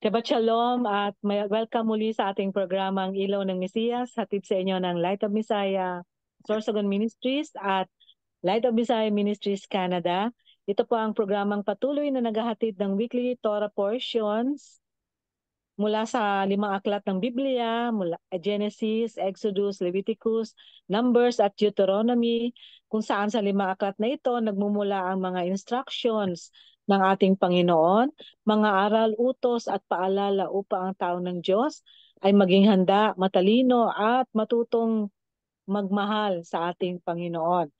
Shabbat Shalom at welcome muli sa ating programang Ilaw ng Mesiyas, hatid sa inyo ng Light of Messiah, Sorsogon Ministries at Light of Messiah Ministries Canada. Ito po ang programang patuloy na naghahatid ng weekly Torah portions mula sa 5 aklat ng Biblia, mula Genesis, Exodus, Leviticus, Numbers at Deuteronomy, kung saan sa 5 aklat na ito nagmumula ang mga instructions ng ating Panginoon, mga aral, utos at paalala upang ang tao ng Diyos ay maging handa, matalino at matutong magmahal sa ating Panginoon.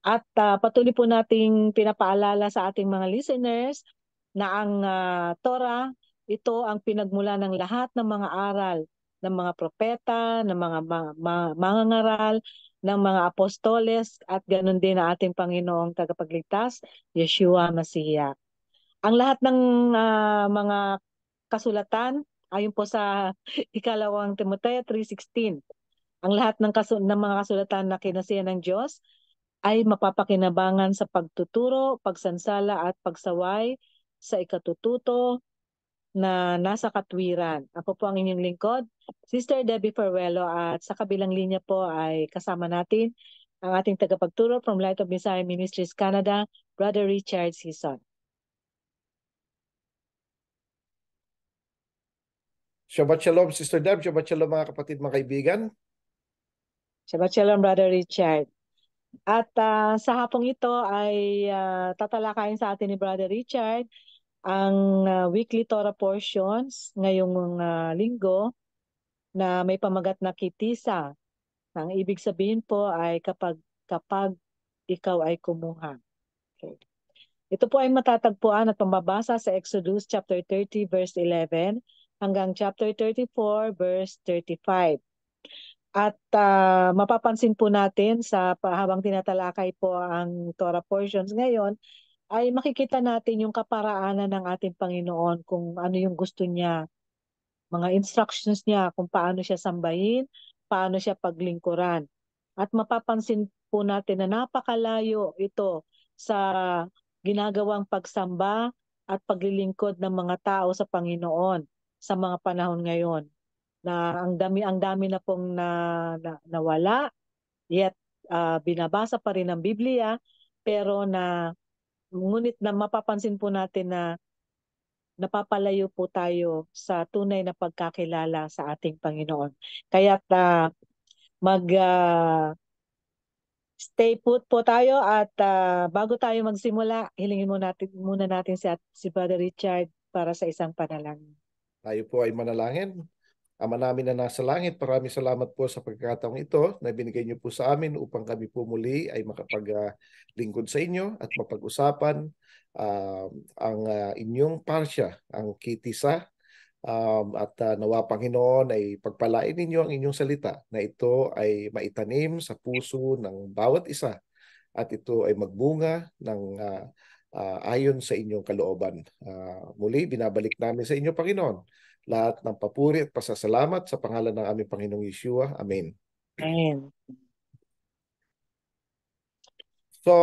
At patuloy po nating pinapaalala sa ating mga listeners na ang Torah, ito ang pinagmula ng lahat ng mga aral ng mga propeta, ng mga mangangaral, ng mga apostoles at ganun din ang ating Panginoong tagapagligtas, Yeshua Masiya. Ang lahat ng mga kasulatan, ayon po sa 2 Timoteo 3:16, ang lahat ng mga kasulatan na kinasiya ng Diyos ay mapapakinabangan sa pagtuturo, pagsansala at pagsaway sa ikatututo na nasa katwiran. Ako po ang inyong lingkod, Sister Debbie Farwelo, at sa kabilang linya po ay kasama natin ang ating tagapagturo from Light of Messiah Ministries Canada, Brother Richard Sison. Shabbat Shalom, Sister Deb. Shabbat Shalom, mga kapatid, mga kaibigan. Shabbat Shalom, Brother Richard. At sa hapong ito ay tatalakayin sa atin ni Brother Richard ang weekly Torah portions ngayong linggo na may pamagat na kitisa. Ang ibig sabihin po ay kapag ikaw ay kumuha. Okay. Ito po ay matatagpuan at pambabasa sa Exodus chapter 30 verse 11 hanggang chapter 34 verse 35. At mapapansin po natin habang tinatalakay po ang Torah portions ngayon, ay makikita natin yung kaparaanan ng ating Panginoon kung ano yung gusto niya, mga instructions niya kung paano siya sambahin, paano siya paglingkuran. At mapapansin po natin na napakalayo ito sa ginagawang pagsamba at paglilingkod ng mga tao sa Panginoon sa mga panahon ngayon, na ang dami na pong nawala, yet binabasa pa rin ang Biblia, pero ngunit na mapapansin po natin na napapalayo po tayo sa tunay na pagkakilala sa ating Panginoon. Kaya stay put po tayo at bago tayo magsimula, hilingin muna natin si Brother Richard para sa isang panalangin. Tayo po ay manalangin. Ama namin na nasa langit, maraming salamat po sa pagkakataong ito na binigay niyo po sa amin upang kami po muli ay makapaglingkod sa inyo at mapag-usapan ang inyong parsya, ang kitisa. Nawa Panginoon ay pagpalain ninyo ang inyong salita na ito ay maitanim sa puso ng bawat isa at ito ay magbunga ng ayon sa inyong kalooban. Muli, binabalik namin sa inyo, Panginoon, lahat ng papuri at pasasalamat sa pangalan ng aming Panginoong Yeshua. Amen. Amen. So,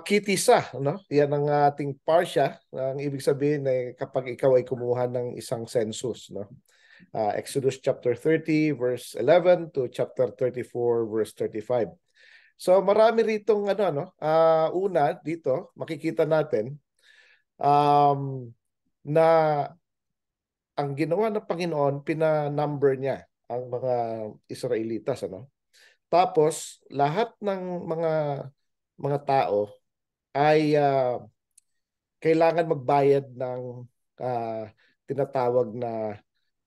kitisa, no? Yan ang ating parsya. Ang ibig sabihin ay kapag ikaw ay kumuha ng isang census, no? Exodus chapter 30 verse 11 to chapter 34 verse 35. So, marami ritong una dito makikita natin na ang ginawa ng Panginoon, pina-number niya ang mga Israelitas, ano? Tapos lahat ng mga tao ay kailangan magbayad ng tinatawag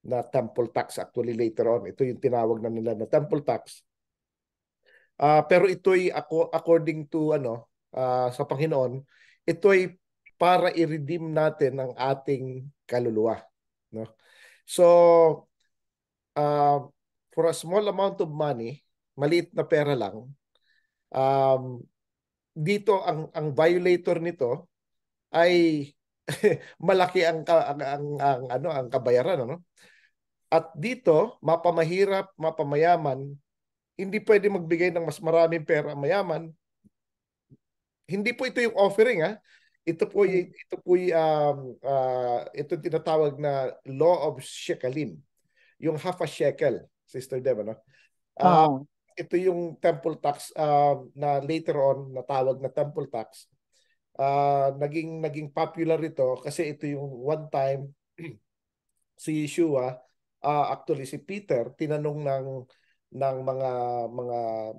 na temple tax. Actually later on, ito yung tinawag na nila na temple tax. Pero ito'y according to sa Panginoon, ito'y para i-redeem natin ang ating kaluluwa, no? So for a small amount of money, maliit na pera lang, dito ang violator nito ay malaki ang kabayaran, ano? At dito, mapamahirap, mapamayaman, hindi pwede magbigay ng mas maraming pera mayaman. Hindi po ito yung offering, ha? ito tinatawag na law of shekalim. Yung half a shekel, Sister Deb, ano? Oo. Ito yung temple tax na later on natawag na temple tax. Naging popular ito kasi ito yung one time si Yeshua, actually si Peter, tinanong ng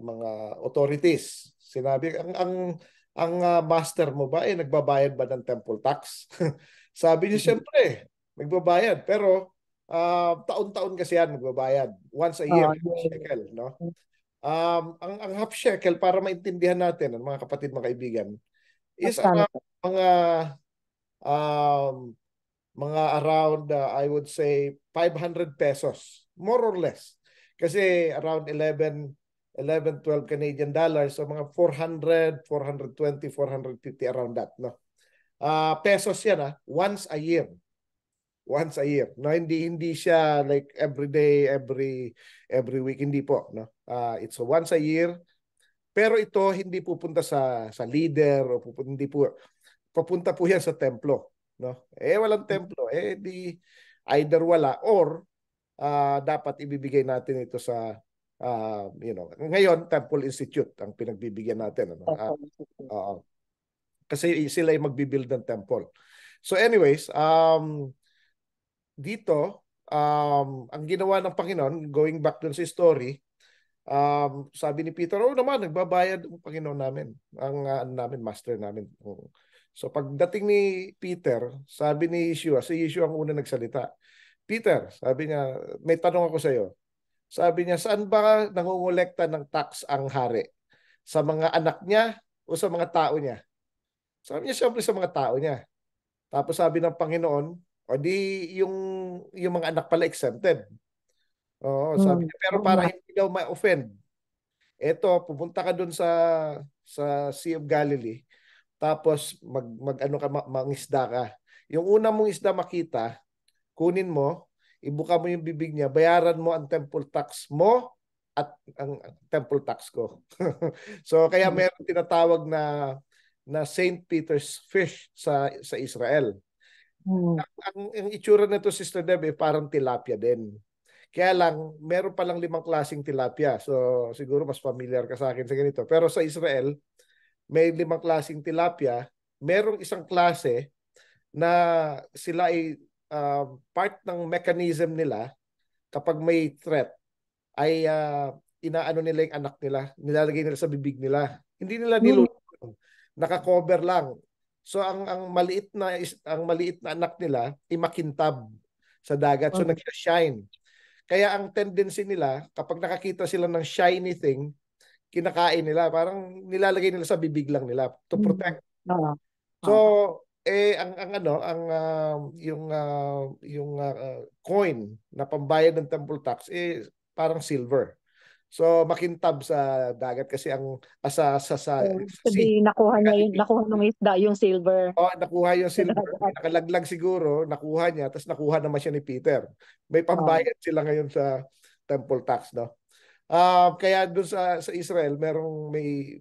mga authorities. Sinabi, ang master mo ba nagbabayad ba ng temple tax? Sabi niya, siyempre, nagbabayad. Pero taon-taon kasi yan nagbabayad. Once a year, shekel, no? Ang half shekel, para maintindihan natin, mga kapatid, mga kaibigan, is mga um, mga around, I would say, 500 pesos, more or less. Kasi around 12 Canadian dollars, so mga 400, 420, 450, around that, no? Pesos yan, once a year. Once a year. No, hindi siya like every day, every week, hindi po, no? It's a once a year. Pero ito hindi pupunta sa leader o hindi po papunta po yan sa templo, no? Walang templo, di either wala or dapat ibibigay natin ito sa ngayon Temple Institute ang pinagbibigyan natin, ano? Kasi sila ay magbi-build ng temple. So anyways, dito ang ginawa ng Panginoon, going back dun sa story, sabi ni Peter, naman, nagbabayad ang Panginoon namin, ang namin, master namin. So pagdating ni Peter, sabi ni Yeshua, si Yeshua ang una nagsalita. Peter, sabi niya, may tanong ako sa iyo. Sabi niya, saan ba nangungulekta ng tax ang hari? Sa mga anak niya o sa mga tao niya? Sabi niya, siyempre sa mga tao niya. Tapos sabi ng Panginoon, o di yung mga anak pala exempted. Oo, sabi niya, pero para hindi daw ma-offend, pupunta ka dun sa Sea of Galilee, tapos mangisda ka. Yung una mong isda makita, kunin mo, ibuka mo yung bibig niya, bayaran mo ang temple tax mo at ang temple tax ko. So kaya meron tinatawag na St. Peter's fish sa Israel. Ang itsura nito, Sister Deb, parang tilapia din. Kaya lang, meron palang 5 klaseng tilapia. So, siguro mas familiar ka sa akin sa ganito. Pero sa Israel, may 5 klaseng tilapia. Merong isang klase na sila ay part ng mechanism nila kapag may threat ay inaano nila yung anak nila. Nilalagay nila sa bibig nila. Hindi nila nilulunod. Naka-cover lang. So, ang maliit na anak nila ay makintab sa dagat. So, nag-shine. Kaya ang tendency nila, kapag nakakita sila ng shiny thing, kinakain nila. Parang nilalagay nila sa bibig lang nila to protect. So, yung coin na pambayad ng temple tax, parang silver. So, makintab sa dagat kasi sa nakuha ng isda yung silver. Nakuha yung silver. Nakalaglag siguro, nakuha niya, tapos nakuha naman siya ni Peter. May pambayad sila ngayon sa temple tax, no? Kaya doon sa Israel, may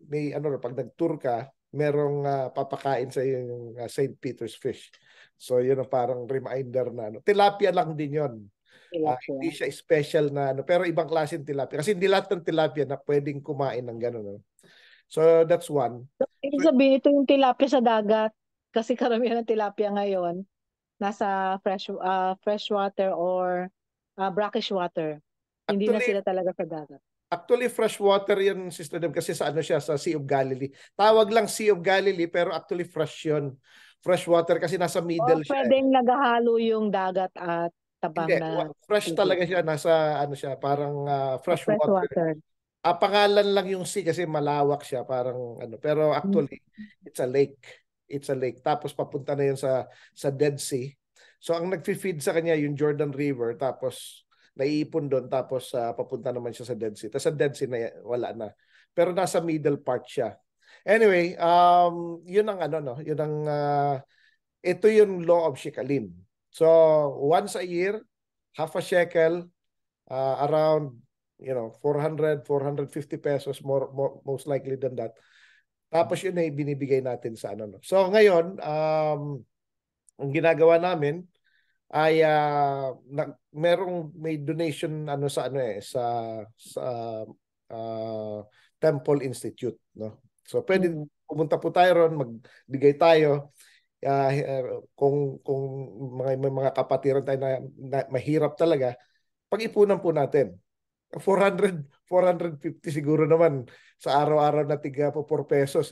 pag nag-tour ka, merong papakain sa iyo yung St. Peter's fish. So, yun ang parang reminder na tilapia lang din yun. Hindi siya special na pero ibang klaseng tilapia. Kasi hindi lahat ng tilapia na pwedeng kumain ng gano'n. No? So, that's one. Ibig sabihin, ito yung tilapia sa dagat. Kasi karamihan ng tilapia ngayon, nasa fresh water or brackish water. Hindi na sila talaga sa dagat. Actually, fresh water yun, Sister Deb, kasi sa sa Sea of Galilee. Tawag lang Sea of Galilee, pero actually fresh yun. Fresh water kasi nasa middle siya. Pwedeng naghahalo yung dagat at tabang na fresh talaga siya, nasa siya, parang fresh water. Pangalan lang yung sea kasi malawak siya, parang pero actually it's a lake. It's a lake. Tapos papunta na yun sa Dead Sea. So ang nagfi-feed sa kanya yung Jordan River, tapos naiipon doon, tapos papunta naman siya sa Dead Sea. Tapos sa Dead Sea na wala na. Pero nasa middle part siya. Anyway, yun ang yun ang ito yung law of shekalim. So, once a year, half a shekel, around 400, 450 pesos, more most likely than that. Tapos yun ay binibigay natin sa ano. No? So ngayon, ang ginagawa namin ay may donation ano sa ano sa ah, Temple Institute, no. So pwede Mm. pumunta po tayo ron, magbigay tayo kung may mga kapatiran tayo na mahirap talaga, pag-ipunan po natin. 450 siguro naman sa araw-araw na tiga po 4 pesos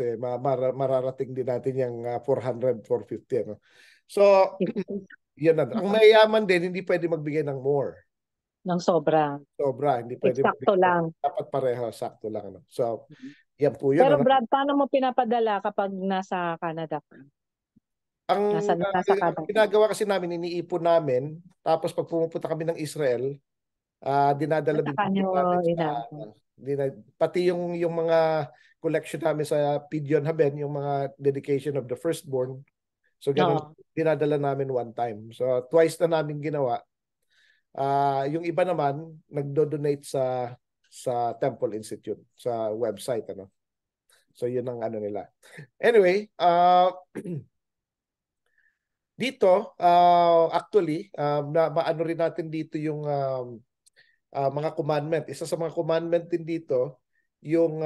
mararating din natin yung 400, 450 ano. So, yan na. Ang mayayaman din, hindi pwede magbigay ng more. Ng sobra. Sobra, hindi pwede Eksakto magbigay. lang. Dapat pareho, sakto lang. Ano. So, yan po yun. Pero Ano. Brad, paano mo pinapadala kapag nasa Canada ka? Nasa Ang Canada. ginagawa kasi namin, iniipon namin, tapos pag pumupunta kami ng Israel, dinadala At din saka po nyo namin sa, inaano. pati yung mga collection namin sa Pidyon Haben, yung mga dedication of the firstborn. So, ganun, Oo. dinadala namin one time. So, twice na namin ginawa. Yung iba naman nagdo-donate sa Temple Institute sa website ano. So yun ang ano nila. Anyway, dito actually na maano rin natin dito yung mga commandment. Isa sa mga commandment din dito yung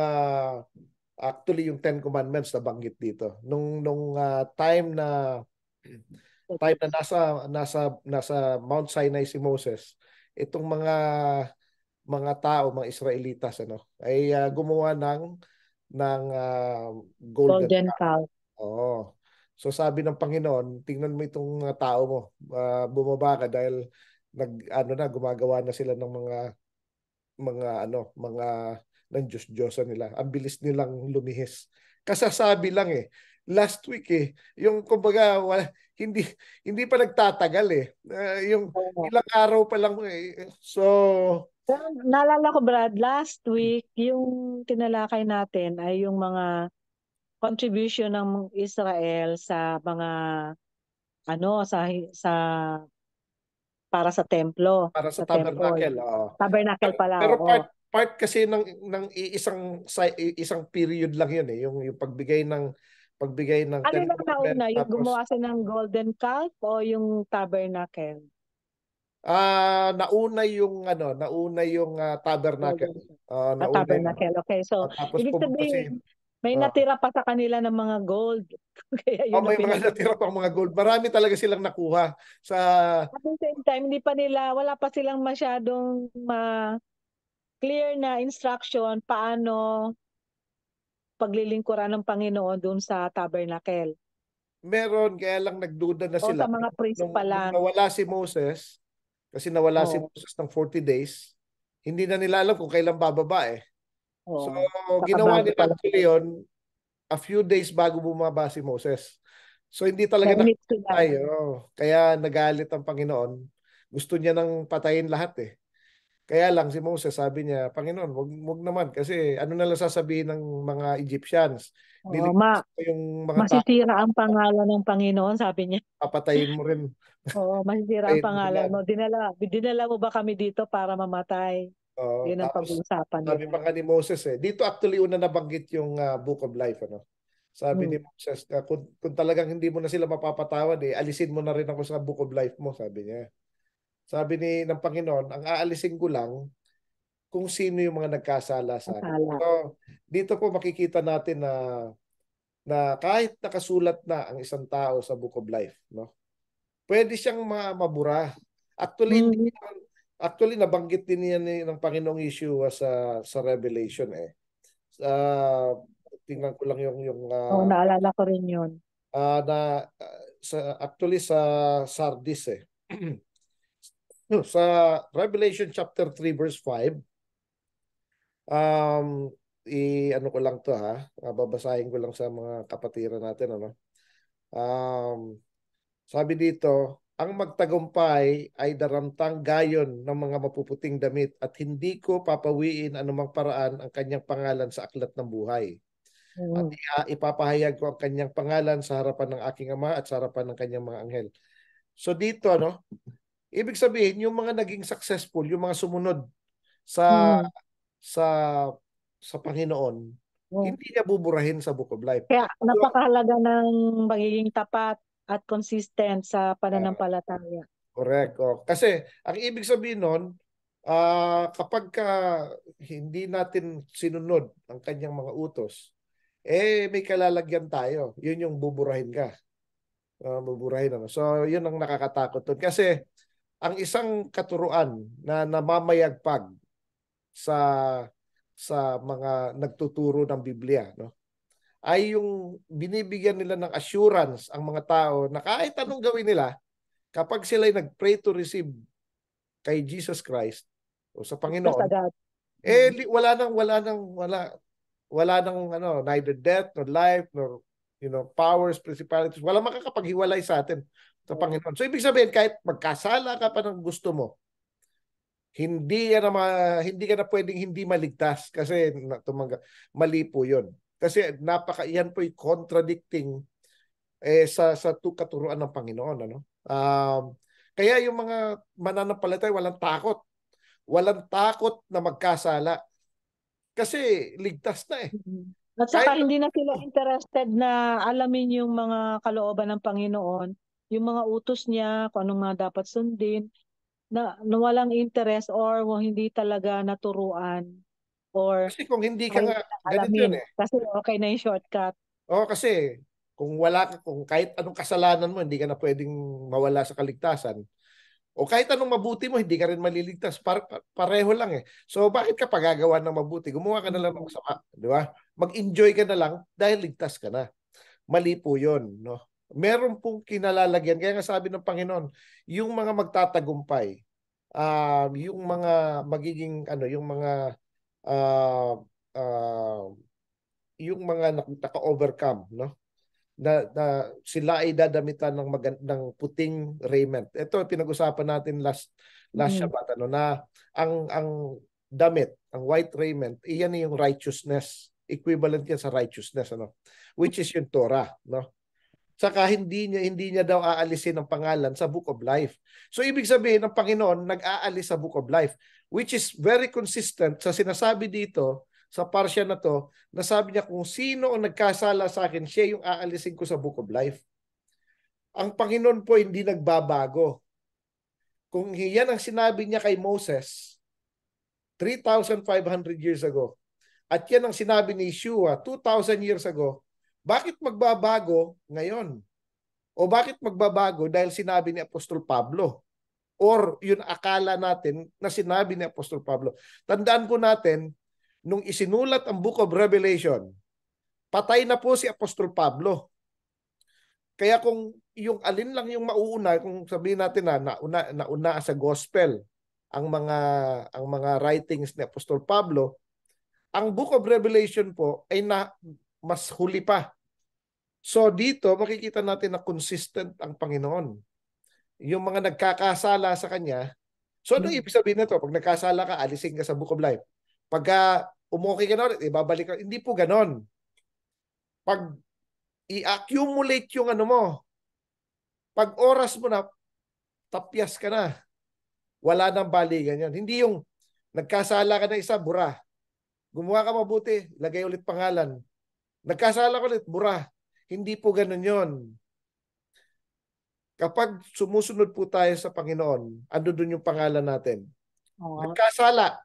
actually yung Ten Commandments na banggit dito. Nung time na nasa Mount Sinai si Moses, itong mga tao, mga Israelitas ano, ay gumawa ng golden Golden calf. cow. Oo. So sabi ng Panginoon, tingnan mo itong mga tao mo, bumaba ka dahil gumagawa na sila ng mga ng Diyos-Diyosan nila. Ang bilis nilang lumihis. Kasasabi lang last week yung kumbaga hindi hindi pa nagtatagal yung Oo. ilang araw pa lang so Pero naalala ko Brad, last week, yung tinalakay natin ay yung mga contribution ng Israel sa mga sa para sa templo, para sa sa temple. tabernacle. Oo. Tabernacle pala, Pero oo. part kasi ng isang period lang 'yun yung pagbigay ng Ano Ten na nauna, Commandments yung tapos gumawa sila ng golden calf o yung tabernacle? nauna yung tabernacle. Golden calf. Nauna yun. Tabernacle. Okay, so Tapos ibig pumunta si sabihin, may ah, natira pa sa kanila ng mga gold. Kaya yun may ang mga natira pang mga gold. Marami talaga silang nakuha sa At the same time, wala pa silang masyadong clear na instruction paano paglilingkuran ng Panginoon doon sa tabernacle. meron kaya lang nagduda na O sila sa mga priest nung pala. nawala si Moses kasi nawala si O, Moses ng 40 days. Hindi na nila alam kung kailan bababa So, o, ginawa nakabago nila pala. actually yun a few days bago bumaba si Moses. So, hindi talaga Nainit sila. nakatay. Kaya nagalit ang Panginoon. Gusto niya nang patayin lahat Kaya lang si Moses sabi niya, Panginoon, wag naman kasi ano na lang sasabihin ng mga Egyptians. O, Niligtas ko yung mga tao, masisira ang pangalan ng Panginoon, sabi niya. papatayin mo rin. Oo, masisira ang Patayin mo rin pangalan yan. mo. Dinala mo ba kami dito para mamatay? Yun ang Tapos pag-uusapan sabi nila. pa nga ni Moses dito actually una nabanggit yung Book of Life Sabi ni Hmm. Moses, kung talagang hindi mo na sila mapapatawad alisin mo na rin ako sa Book of Life mo, sabi niya. Sabi ng Panginoon, ang aalisin ko lang kung sino yung mga nagkasala sa akin. Masala. So, dito po makikita natin na kahit nakasulat na ang isang tao sa Book of Life, no? Pwede siyang mabura. Actually, hindi Hmm. actually nabanggit din yan ng Panginoong Yeshua sa Revelation Uh, tingnan ko lang yung Oo, naalala ko rin yun. actually sa Sardis sa Revelation chapter 3 verse 5 ano ko lang to babasahin ko lang sa mga kapatiran natin sabi dito, ang magtagumpay ay daramtang gayon ng mga mapuputing damit at hindi ko papawiin anumang paraan ang kanyang pangalan sa aklat ng buhay. At Hmm. ipapahayag ko ang kanyang pangalan sa harapan ng aking ama at sa harapan ng kanyang mga anghel. So dito, ibig sabihin, yung mga naging successful, yung mga sumunod sa Hmm. sa sa Panginoon, Oo. hindi niya buburahin sa Book of Life. Kaya So, napakahalaga ng magiging tapat at consistent sa ah, pananampalataya. correct. Oh. Kasi ang ibig sabihin nun, kapag hindi natin sinunod ang kanyang mga utos, may kalalagyan tayo. Yun yung buburahin ka. Buburahin ano. So, yun ang nakakatakot dun. Kasi ang isang katuruan na namamayagpag sa mga nagtuturo ng Biblia, no? Ay yung binibigyan nila ng assurance ang mga tao na kahit anong gawin nila, kapag sila'y nag-pray to receive kay Jesus Christ o sa Ligtas Panginoon, agad. Mm. wala nang neither death nor life nor powers, principalities, wala makakapaghiwalay sa atin sa Panginoon. So ibig sabihin kahit magkasala ka pa ng gusto mo, hindi ka na pwedeng hindi maligtas kasi mali po 'yon. Kasi yan po yung contradicting sa katuruan ng Panginoon, ano? Kaya yung mga mananampalataya walang takot. Walang takot na magkasala kasi ligtas na eh. Mm. At Kahit saka hindi na sila interested na alamin yung mga kalooban ng Panginoon, yung mga utos niya, kung anong mga dapat sundin, na walang interest or hindi talaga naturuan or kasi kung hindi ka ayaw nga nilang ganito alamin yun eh. kasi okay na yung shortcut. Kasi kung kahit anong kasalanan mo hindi ka na pwedeng mawala sa kaligtasan. O kahit anong mabuti mo, hindi ka rin maliligtas. Pareho lang eh. So bakit ka pagagawa ng mabuti? Gumawa ka na lang ng Mm. masama. Di ba? Mag-enjoy ka na lang dahil ligtas ka na. Mali po yun. No? Meron pong kinalalagyan. Kaya nga sabi ng Panginoon, yung mga magtatagumpay, yung mga magiging, yung mga, uh, uh, yung mga naka-overcome, no? Na sila ay dadamitan ng puting raiment. Ito pinag-usapan natin last Mm. Shabbat na ang damit, ang white raiment, iyan yung righteousness. Equivalent yan sa righteousness, which is yung Torah, no? Saka hindi niya daw aalisin ang pangalan sa Book of Life. So ibig sabihin ng Panginoon nag-aalis sa Book of Life, which is very consistent sa sinasabi dito sa parsya na to, na sabi niya kung sino ang nagkasala sa akin, siya yung aalisin ko sa Book of Life. Ang Panginoon po hindi nagbabago. Kung yan ang sinabi niya kay Moses 3,500 years ago, at yan ang sinabi ni Yeshua 2,000 years ago, bakit magbabago ngayon? O bakit magbabago dahil sinabi ni Apostol Pablo? Or yun akala natin na sinabi ni Apostol Pablo. Tandaan po natin, nung isinulat ang Book of Revelation, patay na po si Apostol Pablo. Kaya kung yung alin lang yung mauuna, kung sabihin natin na nauna sa gospel ang mga writings ni Apostol Pablo, ang Book of Revelation po ay mas huli pa. So dito makikita natin na consistent ang Panginoon. Yung mga nagkakasala sa kanya, so ano Mm. ibig sabihin nito? Pag nagkasala ka, alisin ka sa Book of Life. Pagka umukay ka na ulit, ibabalik ka. Hindi po ganon. Pag i-accumulate yung pag oras mo na, tapyas ka na. Wala nang balikan yan. Hindi yung nagkasala ka na isa, bura. Gumawa ka mabuti, lagay ulit pangalan. Nagkasala ka ulit, bura. Hindi po ganon yon. Kapag sumusunod po tayo sa Panginoon, ando dun yung pangalan natin. Oo. Nagkasala,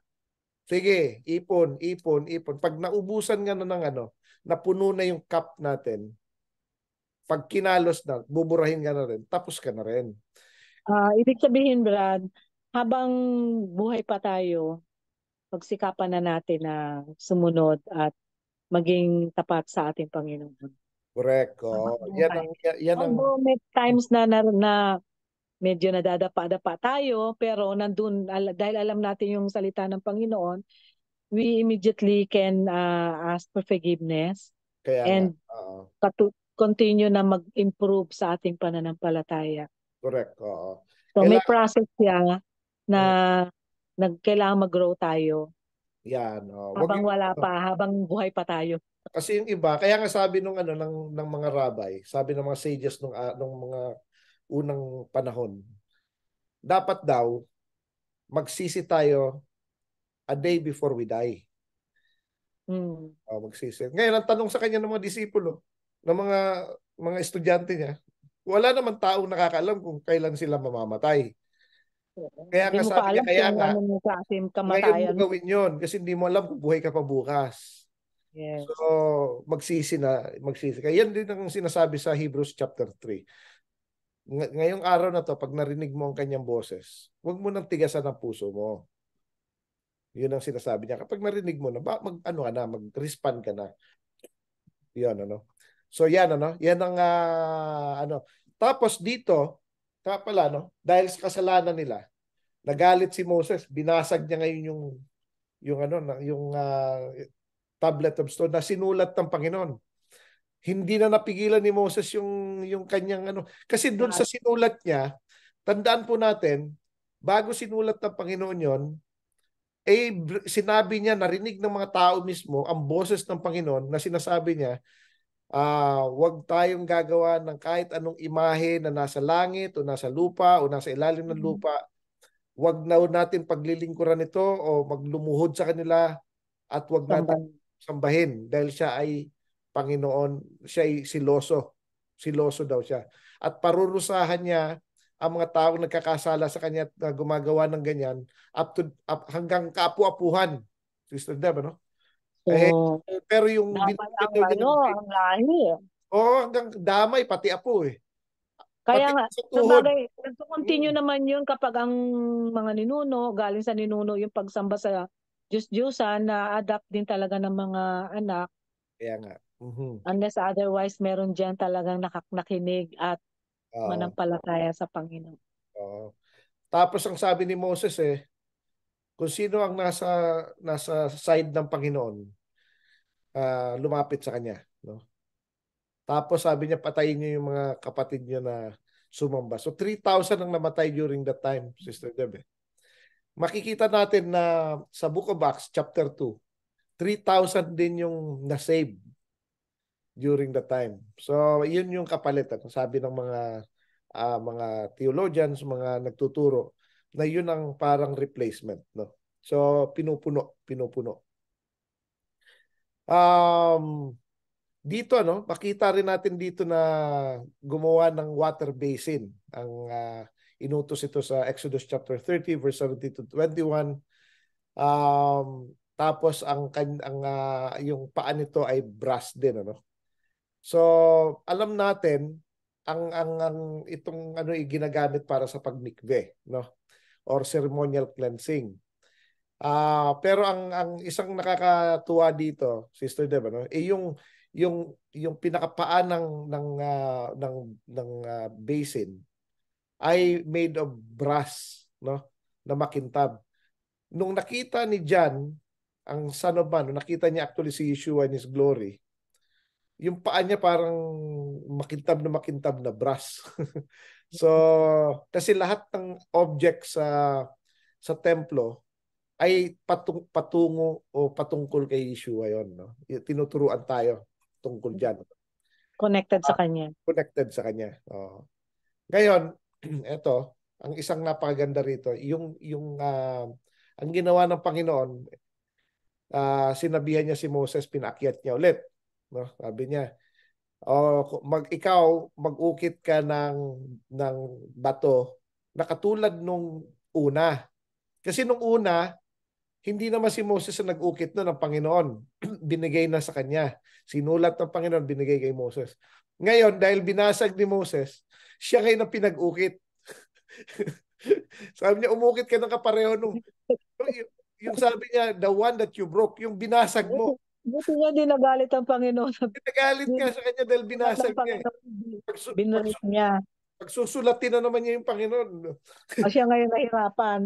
sige, ipon, ipon, ipon. Pag naubusan nga na ng napuno na yung cup natin, pag kinalos na, buburahin ka na rin, tapos ka na rin. Ibig sabihin, Brad, habang buhay pa tayo, pagsikapan na natin na sumunod at maging tapat sa ating Panginoon. Correct. Habang Yan buhay. ang, yan ang, Although may times na medyo nadadapa-dapa tayo, pero dahil alam natin yung salita ng Panginoon, we immediately can ask for forgiveness kaya nga. and continue na mag-improve sa ating pananampalataya. Correct. So may Kailangan, process siya na kailangan mag-grow tayo yan. Wag habang yung, wala pa, habang buhay pa tayo. kasi yung iba, kaya nga sabi ng mga rabbi, sabi ng mga sages nung mga unang panahon, dapat daw magsisi tayo a day before we die. Mm. Magsisi. Ngayon, ang tanong sa kanya ng mga disipulo, ng mga estudyante niya, wala naman taong nakakaalam kung kailan sila mamamatay. Kaya Hindi nga mo pa sabi niya, alam kaya kung nga, ano yung klaseng ngayon mo kamatayan. gawin yon kasi hindi mo alam kung buhay ka pa bukas. So, Yes. magsisi. Kaya yan din ang sinasabi sa Hebrews chapter 3. Ngayong araw na to, pag narinig mo ang kanyang boses, huwag mo nang tigasan ang puso mo. Yun ang sinasabi niya. Kapag narinig mo na, ano ka na, mag-respond ka na. Yan, ano. So, yan, ano. Yan ang, ano. Tapos dito, pala, no, dahil sa kasalanan nila, nagalit si Moses, binasag niya ngayon yung ano, yung tablet of stone na sinulat ng Panginoon. Hindi na napigilan ni Moses yung kanyang ano. Kasi doon sa sinulat niya, tandaan po natin, bago sinulat ng Panginoon yon, sinabi niya, narinig ng mga tao mismo, ang boses ng Panginoon na sinasabi niya, wag tayong gagawa ng kahit anong imahe na nasa langit o nasa lupa o nasa ilalim ng lupa. Wag na natin paglilingkuran ito o maglumuhod sa kanila at wag natin Samban. sambahin dahil siya ay Panginoon, siya ay siloso. Siloso daw siya. At parurusahan niya ang mga taong nagkakasala sa kanya at gumagawa ng ganyan hanggang kaapu-apuhan. Sister Deb, ano? Eh, So, pero yung dapat binigyan ang daw niya ano, ng grade, ang lahi. hanggang damay, pati apo eh. Kaya Pati nga, sa sa tuhod. bagay, nagko-continue Mm, naman yun kapag ang mga ninuno, galing sa ninuno yung pagsamba sa Diyos-Diyosan na adapt din talaga ng mga anak, kaya nga. Mhm. unless otherwise meron dyan talagang nakinig at Oo, manampalataya sa Panginoon. oo. Tapos ang sabi ni Moses kung sino ang nasa side ng Panginoon, lumapit sa kanya, no? Tapos sabi niya patayin niyo yung mga kapatid niyo na sumamba. So 3,000 ang namatay during that time, Sister Deb. Makikita natin na sa Book of Acts chapter 2, 3,000 din yung na-save during the time. So, yun yung kapalit. Sabi ng mga theologians, mga nagtuturo, na yun ang parang replacement. No? So, pinupuno. Um, Dito, makita rin natin dito na gumawa ng water basin. Ang inutos ito sa Exodus chapter 30, verse 17 to 21. Tapos yung paa nito ay brass din, ano? So, alam natin ang itong ano ginagamit para sa pagmikve, no? Or ceremonial cleansing. Pero ang isang nakakatuwa dito, Sister Deb, no? Yung pinakapaa ng basin ay made of brass, no? Na makintab. Nung nakita ni John, ang Son of Man, nung nakita niya actually si Yeshua in His glory, yung paa niya parang makintab na brass. So, kasi lahat ng object sa templo ay patungo o patungkol kay Yeshua yon, no? Tinuturuan tayo tungkol diyan. Connected sa Kanya. Connected sa kanya. Ngayon, eto, ang isang napakaganda rito, ang ginawa ng Panginoon, sinabihan niya si Moses, pinaakyat niya ulit, no? Sabi niya, ikaw mag-ukit ka ng bato na katulad nung una. Kasi nung una, hindi naman si Moses ang nag-ukit no ng Panginoon. Binigay na sa kanya. Sinulat ng Panginoon, binigay kay Moses. Ngayon, dahil binasag ni Moses, siya ngayon ang pinag-ukit. Sabi niya, umukit ka ng kapareho yung sabi niya, the one that you broke, yung binasag Buti, mo. buti nga di nagalit ang Panginoon. Nagalit nga sa kanya dahil Lahat ng binasag niya. Panginoon, Pagsu, binulit pagsu, niya. Pagsusulatin na naman niya yung Panginoon. O siya ngayon nahirapan.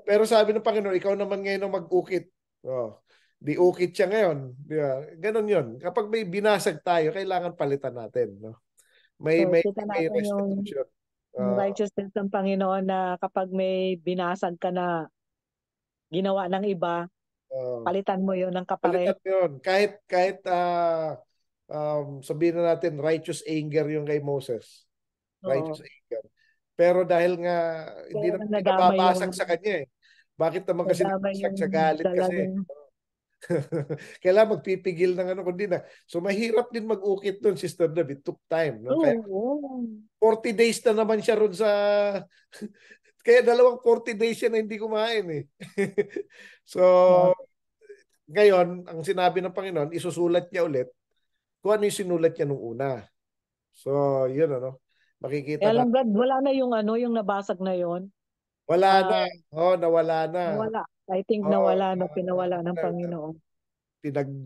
Pero sabi ng Panginoon, ikaw naman ngayon ang mag-ukit. Oh, di ukit siya ngayon. Di ba? Ganon yun. Kapag may binasag tayo, kailangan palitan natin. No? May, So, may, kita may natin restitution. yung righteousness ng Panginoon na kapag may binasag ka na ginawa ng iba, uh, palitan mo yun ng kapareho. Palitan yun. Kahit sabihin na natin, righteous anger yung kay Moses. Righteous Oo. anger. Pero dahil nga hindi Kaya naman nadamay yung pinababasag sa kanya eh. Bakit naman kasi nadamay nabasag yung sa galit kasi? talagang Kailangan magpipigil ng ano kundi na. So mahirap din mag-ukit doon, Sister Deb. It took time. No? Kaya Oo. 40 days na naman siya ron sa... Kaya dalawang 40 days siya na hindi kumain eh. So, Oo. ngayon, ang sinabi ng Panginoon, isusulat niya ulit kung ano yung sinulat niya nung una. So, yun ano. Makikita Kaya na. lang Brad, wala na yung ano, yung nabasag na yon. Wala na. Ah, Oh, nawala na. nawala. I think Oh, nawala na, pinawala ng na, Panginoon.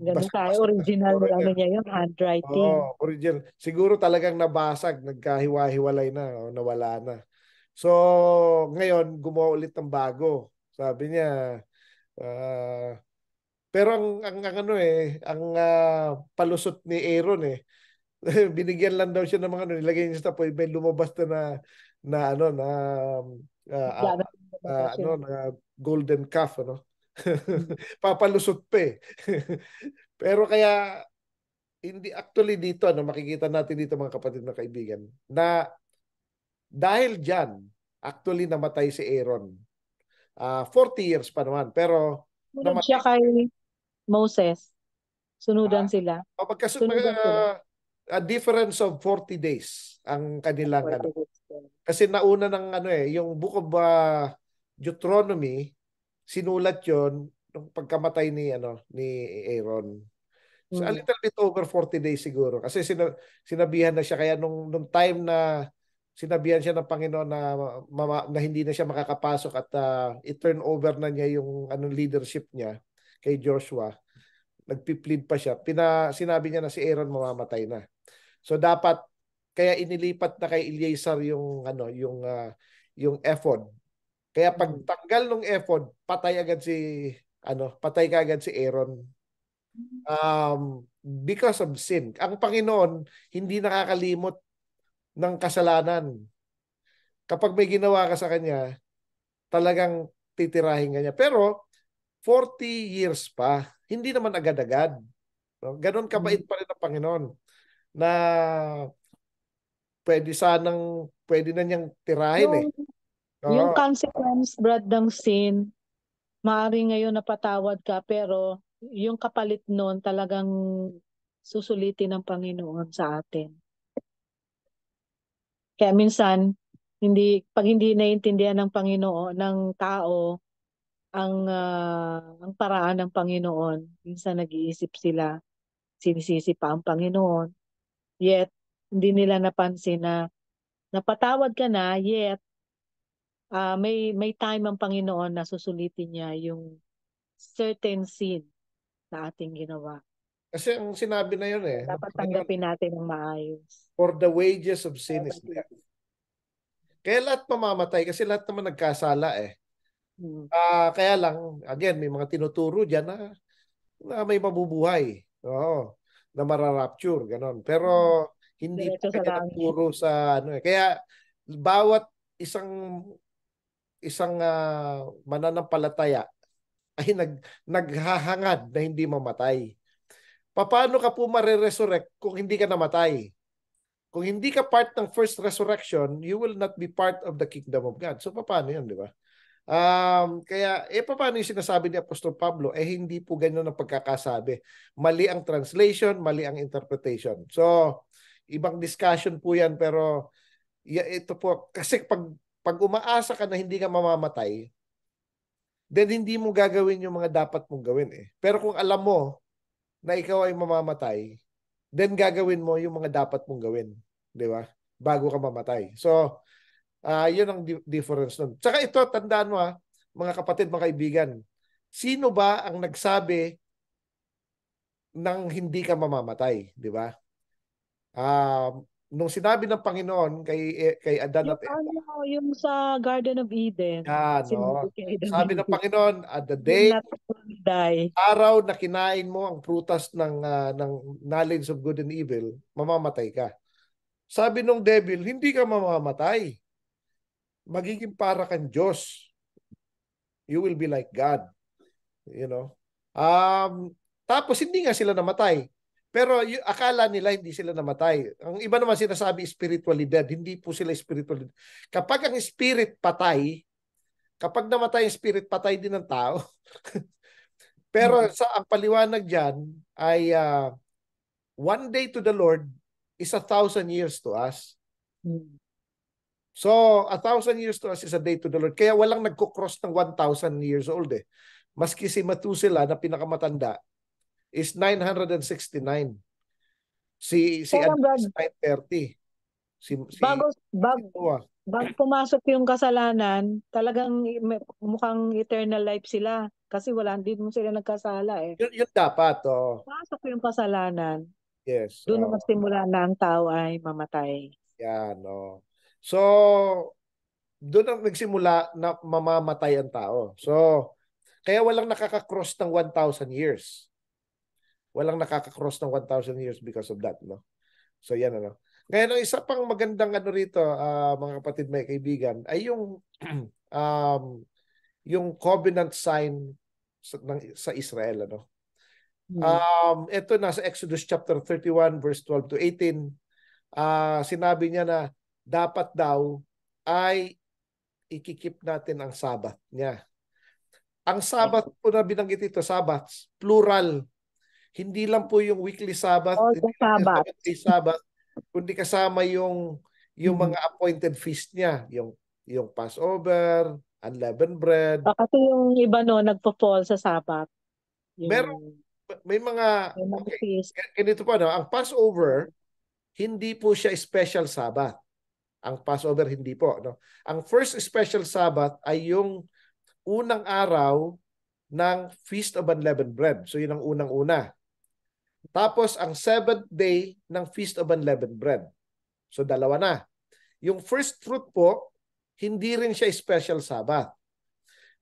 Ganun tayo, pinagbasag-basag na original siguro niya. ano niya yun, handwriting. Oh, original. Siguro talagang nabasag, nagkahiwa-hiwalay na, oh, nawala na. So, ngayon, gumawa ulit ng bago. Sabi niya, ah, pero ang ano ang palusot ni Aaron binigyan lang daw siya ng mga ano, nilagay niya sa tapoy, may lumabas na ano na Bigla na lumabas ano yun. na golden calf ano. Hmm. Papalusot pa eh. Pero kaya hindi actually dito ano makikita natin dito mga kapatid na kaibigan na dahil diyan actually namatay si Aaron. 40 years pa naman pero Sunod siya namatay kay Moses. Sunudan sila. Sunudan sila. a difference of 40 days ang kanilang ano. 40 days. Kasi nauna ng ano yung Book of Deuteronomy, sinulat 'yon nung pagkamatay ni Aaron. So a Hmm. little bit over 40 days siguro kasi sinabihan na siya kaya nung time na sinabihan siya ng Panginoon na hindi na siya makakapasok at i-turn over na niya yung anong leadership niya kay Joshua. Nagpi-plead pa siya. Sinabi niya na si Aaron mamamatay na. So dapat kaya inilipat na kay Eleazar yung ephod. Kaya Hmm. pagtanggal ng ephod, patay ka agad si Aaron. Because of sin. Ang Panginoon hindi nakakalimot ng kasalanan. Kapag may ginawa ka sa kanya, talagang titirahin ka niya. Pero 40 years pa, hindi naman agad-agad. No? Ganon Hmm. kabait pa rin ang Panginoon na pwede na niyang tirahin eh. Yung, yung Oo. consequence, Brad, ng sin, maaari ngayon napatawad ka, pero yung kapalit nun talagang susulitin ng Panginoon sa atin. Kaya minsan, pag hindi naiintindihan ng Panginoon, ng tao, ang paraan ng Panginoon, minsan nag-iisip sila, sinisisi pa ang Panginoon, yet hindi nila napansin na napatawad ka na, yet may time ang Panginoon na susulitin niya yung certain sin na ating ginawa. Kasi ang sinabi na yun ng Dapat Panginoon, tanggapin natin ng maayos. for the wages of sin is death. Kaya lahat mamamatay kasi lahat naman nagkasala eh. Hmm. Kaya lang, again, may mga tinuturo dyan na may mabubuhay. Oo, na mararapture, ganon. Pero hindi po Diretso sa kanya langit. nagturo sa ano eh. Kaya bawat isang isang mananampalataya ay naghahangad na hindi mamatay. Paano ka po mareresurrect kung hindi ka namatay? Kung hindi ka part ng first resurrection, you will not be part of the kingdom of God. So paano 'yun, di ba? Kaya paano yung sinasabi ni Apostol Pablo? Hindi po ganyan ang pagkakasabi. Mali ang translation, mali ang interpretation. So, ibang discussion po 'yan pero ito po kasi pag umaasa ka na hindi ka mamamatay, then hindi mo gagawin yung mga dapat mong gawin eh. Pero kung alam mo na ikaw ay mamamatay, then gagawin mo yung mga dapat mong gawin, di ba? Bago ka mamatay. So, yun ang difference nun. Tsaka ito, tandaan mo mga kapatid, mga kaibigan, sino ba ang nagsabi ng hindi ka mamamatay, di ba? Nung sinabi ng Panginoon kay Adan Yung at Eva, ano, yung sa Garden of Eden, yan, no? sinabi kay Adam Sabi and ng Eve, Panginoon, at the will day, not die. araw na kinain mo ang prutas ng knowledge of good and evil, mamamatay ka. Sabi nung devil, hindi ka mamamatay. Magiging para kang Diyos. You will be like God. You know? Tapos hindi nga sila namatay. Pero akala nila hindi sila namatay. Ang iba naman sinasabi spiritually dead. Hindi po sila spiritually dead. Kapag ang spirit patay, kapag namatay ang spirit, patay din ng tao. Pero ang paliwanag diyan ay 1 day to the Lord is 1,000 years to us. So, 1,000 years to us is a day to the Lord. Kaya walang nagko-cross ng 1,000 years old eh. Maski si Methuselah na pinakamatanda is 969. Si Pero Adam is 930. bago, Si bago, Noah. bago pumasok yung kasalanan, talagang mukhang eternal life sila. Kasi wala, hindi mo sila nagkasala eh. Yun dapat. Oh. Pasok yung kasalanan, Yes. doon na magsimula na ang tao ay mamatay. Yan. Oh. So, doon ang nagsimula na mamamatay ang tao. So, kaya walang nakaka-cross ng 1,000 years. Walang nakaka-cross ng 1,000 years because of that. No? So, yan. Ano. Ngayon, ang isa pang magandang ano rito, mga kapatid, may kaibigan, ay yung yung covenant sign sa Israel. Ano? Ito nasa Exodus chapter 31 verse 12 to 18. Sinabi niya na dapat daw ay ikikip natin ang Sabbath niya. Ang Sabbath po na binanggit ito, Sabbaths, plural. Hindi lang po yung weekly Sabbath, All hindi the lang yung Sabbath. 7-day Sabbath, kundi kasama yung mga appointed feast niya, yung Passover, unleavened bread. Kasi yung iba no, nagpo-fall sa Sabbath. Meron, may mga, okay, feast. ganito pa, no? Ang Passover, hindi po siya special Sabbath. Ang Passover, hindi po. No? Ang first special Sabbath ay yung unang araw ng Feast of Unleavened Bread. So, yun ang unang-una. Tapos, ang 7th day ng Feast of Unleavened Bread. So, dalawa na. Yung first fruit po, hindi rin siya special Sabbath.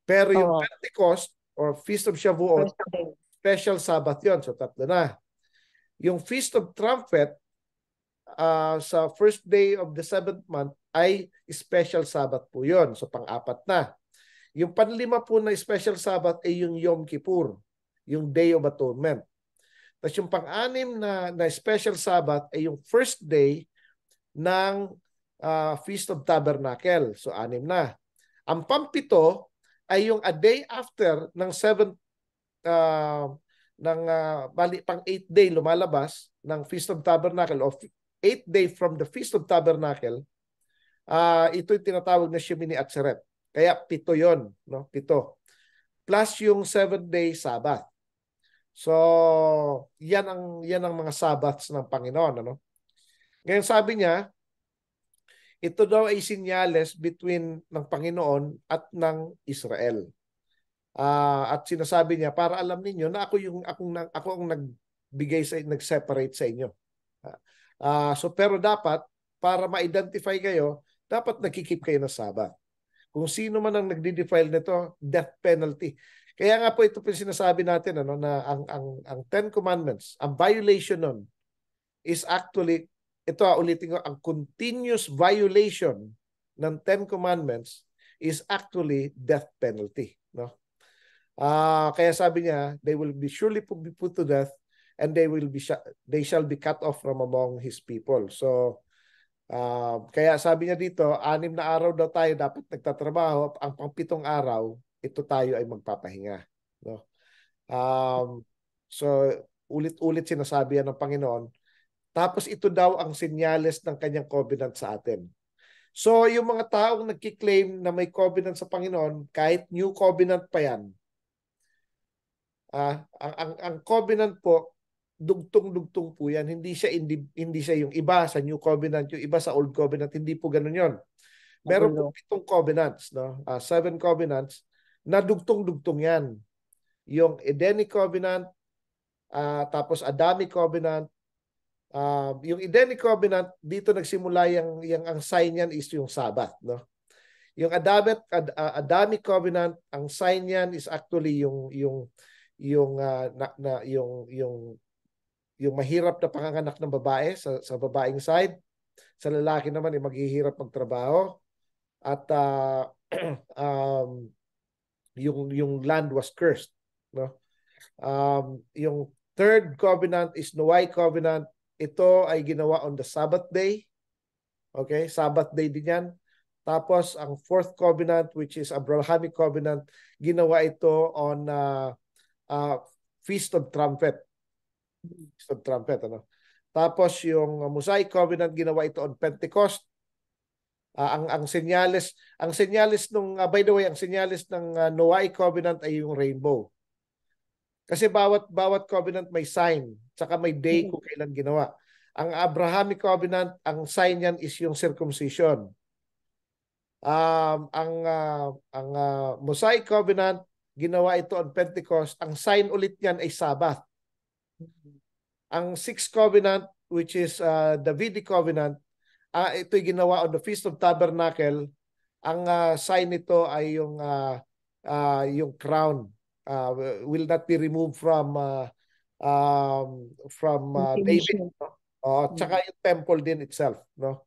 Pero yung Pentecost or Feast of Shavuot, special Sabbath yon. So, tatlo na. Yung Feast of Trumpet, sa first day of the 7th month, ay special Sabbath po yon. So, pang-apat na. Yung panlima po na special Sabbath ay yung Yom Kippur, yung Day of Atonement. Tapos yung pang-anim na special Sabbath ay yung first day ng Feast of Tabernacle. So, 6 na. Ang pang-7 ay yung a day after ng 7th, pang-8th day lumalabas ng Feast of Tabernacle o 8th day from the Feast of Tabernacle. Ito'y tinatawag na Shemini Atzeret. Kaya 7 yon, no? 7. Plus yung 7th-day Sabbath. So, yan ang mga Sabbaths ng Panginoon, ano? Ngayon sabi niya, ito daw ay sinyales between ng Panginoon at ng Israel. At sinasabi niya para alam ninyo na ako ang nagbigay nag-separate sa inyo. So pero dapat para ma-identify kayo, dapat nakikip kayo ng Sabbath. Kung sino man ang nagdi-defile nito, death penalty. Kaya nga po ito po sinasabi natin na ang 10 commandments, ang violation nun is actually, ito ulitin ko, ang continuous violation ng 10 commandments is actually death penalty, no? Kaya sabi niya, they will be surely be put to death and they shall be cut off from among his people. So kaya sabi niya dito, 6 na araw daw tayo dapat nagtatrabaho. Ang pang-7 araw, ito tayo ay magpapahinga. No? So, ulit-ulit sinasabi yan ng Panginoon. Tapos ito daw ang senyales ng kanyang covenant sa atin. So, yung mga taong nagkiklaim na may covenant sa Panginoon, kahit new covenant pa yan, ang covenant po, dugtong-dugtong po yan. Hindi siya yung iba sa New Covenant, yung iba sa Old Covenant. Hindi po ganun yon. Meron po 7 covenants, no? 7 covenants na dugtong-dugtong yan. Yung Edenic Covenant, tapos Adamic Covenant. Yung Edenic Covenant, dito nagsimula ang sign yan is yung Sabbath, no? Yung Adamic Covenant, ang sign yan is actually yung mahirap na panganganak ng babae sa babaeng side. Sa lalaki naman ay maghihirap magtrabaho. At yung land was cursed. No? Yung third covenant is Noahic covenant. Ito ay ginawa on the Sabbath day. Okay? Sabbath day din yan. Tapos ang fourth covenant, which is Abrahamic covenant, ginawa ito on Feast of Trumpet. Feast of Trumpet, ano? Tapos yung Mosaic Covenant, ginawa ito on Pentecost. Ang senyales nung by the way, ang senyales ng Noahic Covenant ay yung rainbow. Kasi bawat covenant may sign, saka may day kung kailan ginawa. Ang Abrahamic Covenant, ang sign niyan is yung circumcision. Ang Mosaic Covenant, ginawa ito on Pentecost. Ang sign ulit niyan ay Sabbath. Ang Sixth Covenant, which is Davidic Covenant, ito'y ginawa on the Feast of Tabernacle. Ang sign nito ay yung crown will not be removed from David. Tsaka yung temple din itself. No?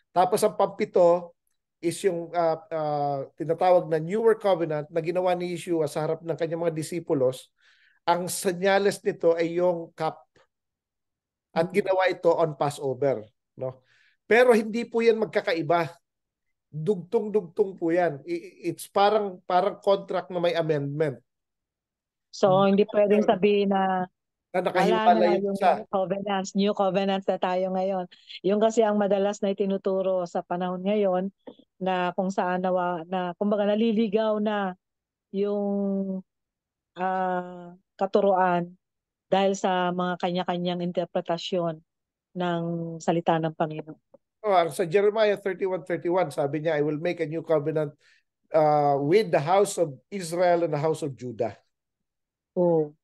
Tapos ang pampito is yung tinatawag na Newer Covenant na ginawa ni Yeshua sa harap ng kanyang mga disipulos. Ang senyales nito ay yung cup. At ginawa ito on Passover. No? Pero hindi po yan magkakaiba. Dugtong-dugtong po yan. It's parang contract na may amendment. So, hindi pwedeng sabihin na wala na yung yung covenants, new covenants na tayo ngayon. Yung kasi ang madalas na itinuturo sa panahon ngayon na kung saan kumbaga naliligaw na yung katuruan dahil sa mga kanya-kanyang interpretasyon ng salita ng Panginoon. Sa Jeremiah 31:31, sabi niya, I will make a new covenant with the house of Israel and the house of Judah. Oh.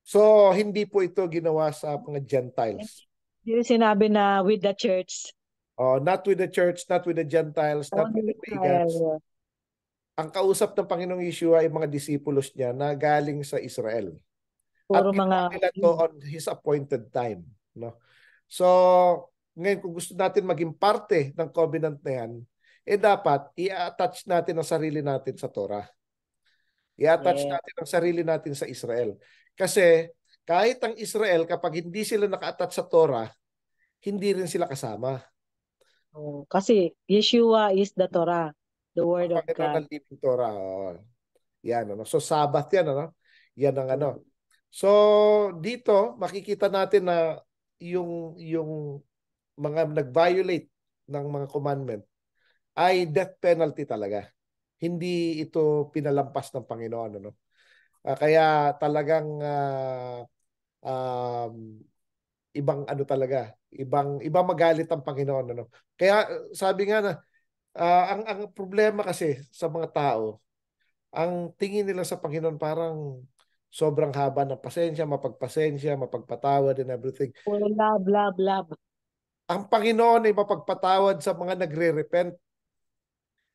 So, hindi po ito ginawa sa mga Gentiles. Hindi sinabi na with the church. Not with the church, not with the Gentiles, not with the pagans. Ang kausap ng Panginoong Yeshua ay mga disipulos niya na galing sa Israel. At ginawa nila to on His appointed time. No? So, ngayon kung gusto natin maging parte ng covenant na yan, dapat i-attach natin ang sarili natin sa Torah. I-attach natin ang sarili natin sa Israel. Kasi kahit ang Israel, kapag hindi sila naka-attach sa Torah, hindi rin sila kasama. Kasi Yeshua is the Torah, the Word of God. Ang living Torah. Yan, ano? So Sabbath yan, ano? Yan ang ano. So dito makikita natin na yung mga nag-violate ng mga commandment ay death penalty talaga. Hindi ito pinalampas ng Panginoon, ano? Kaya talagang ibang ano talaga, ibang magalit ang Panginoon, ano? Kaya sabi nga na ang problema kasi sa mga tao, ang tingin nila sa Panginoon parang sobrang haba ng pasensya, mapagpasensya, mapagpatawad and everything. Puro love. Ang Panginoon ay mapagpatawad sa mga nagre-repent.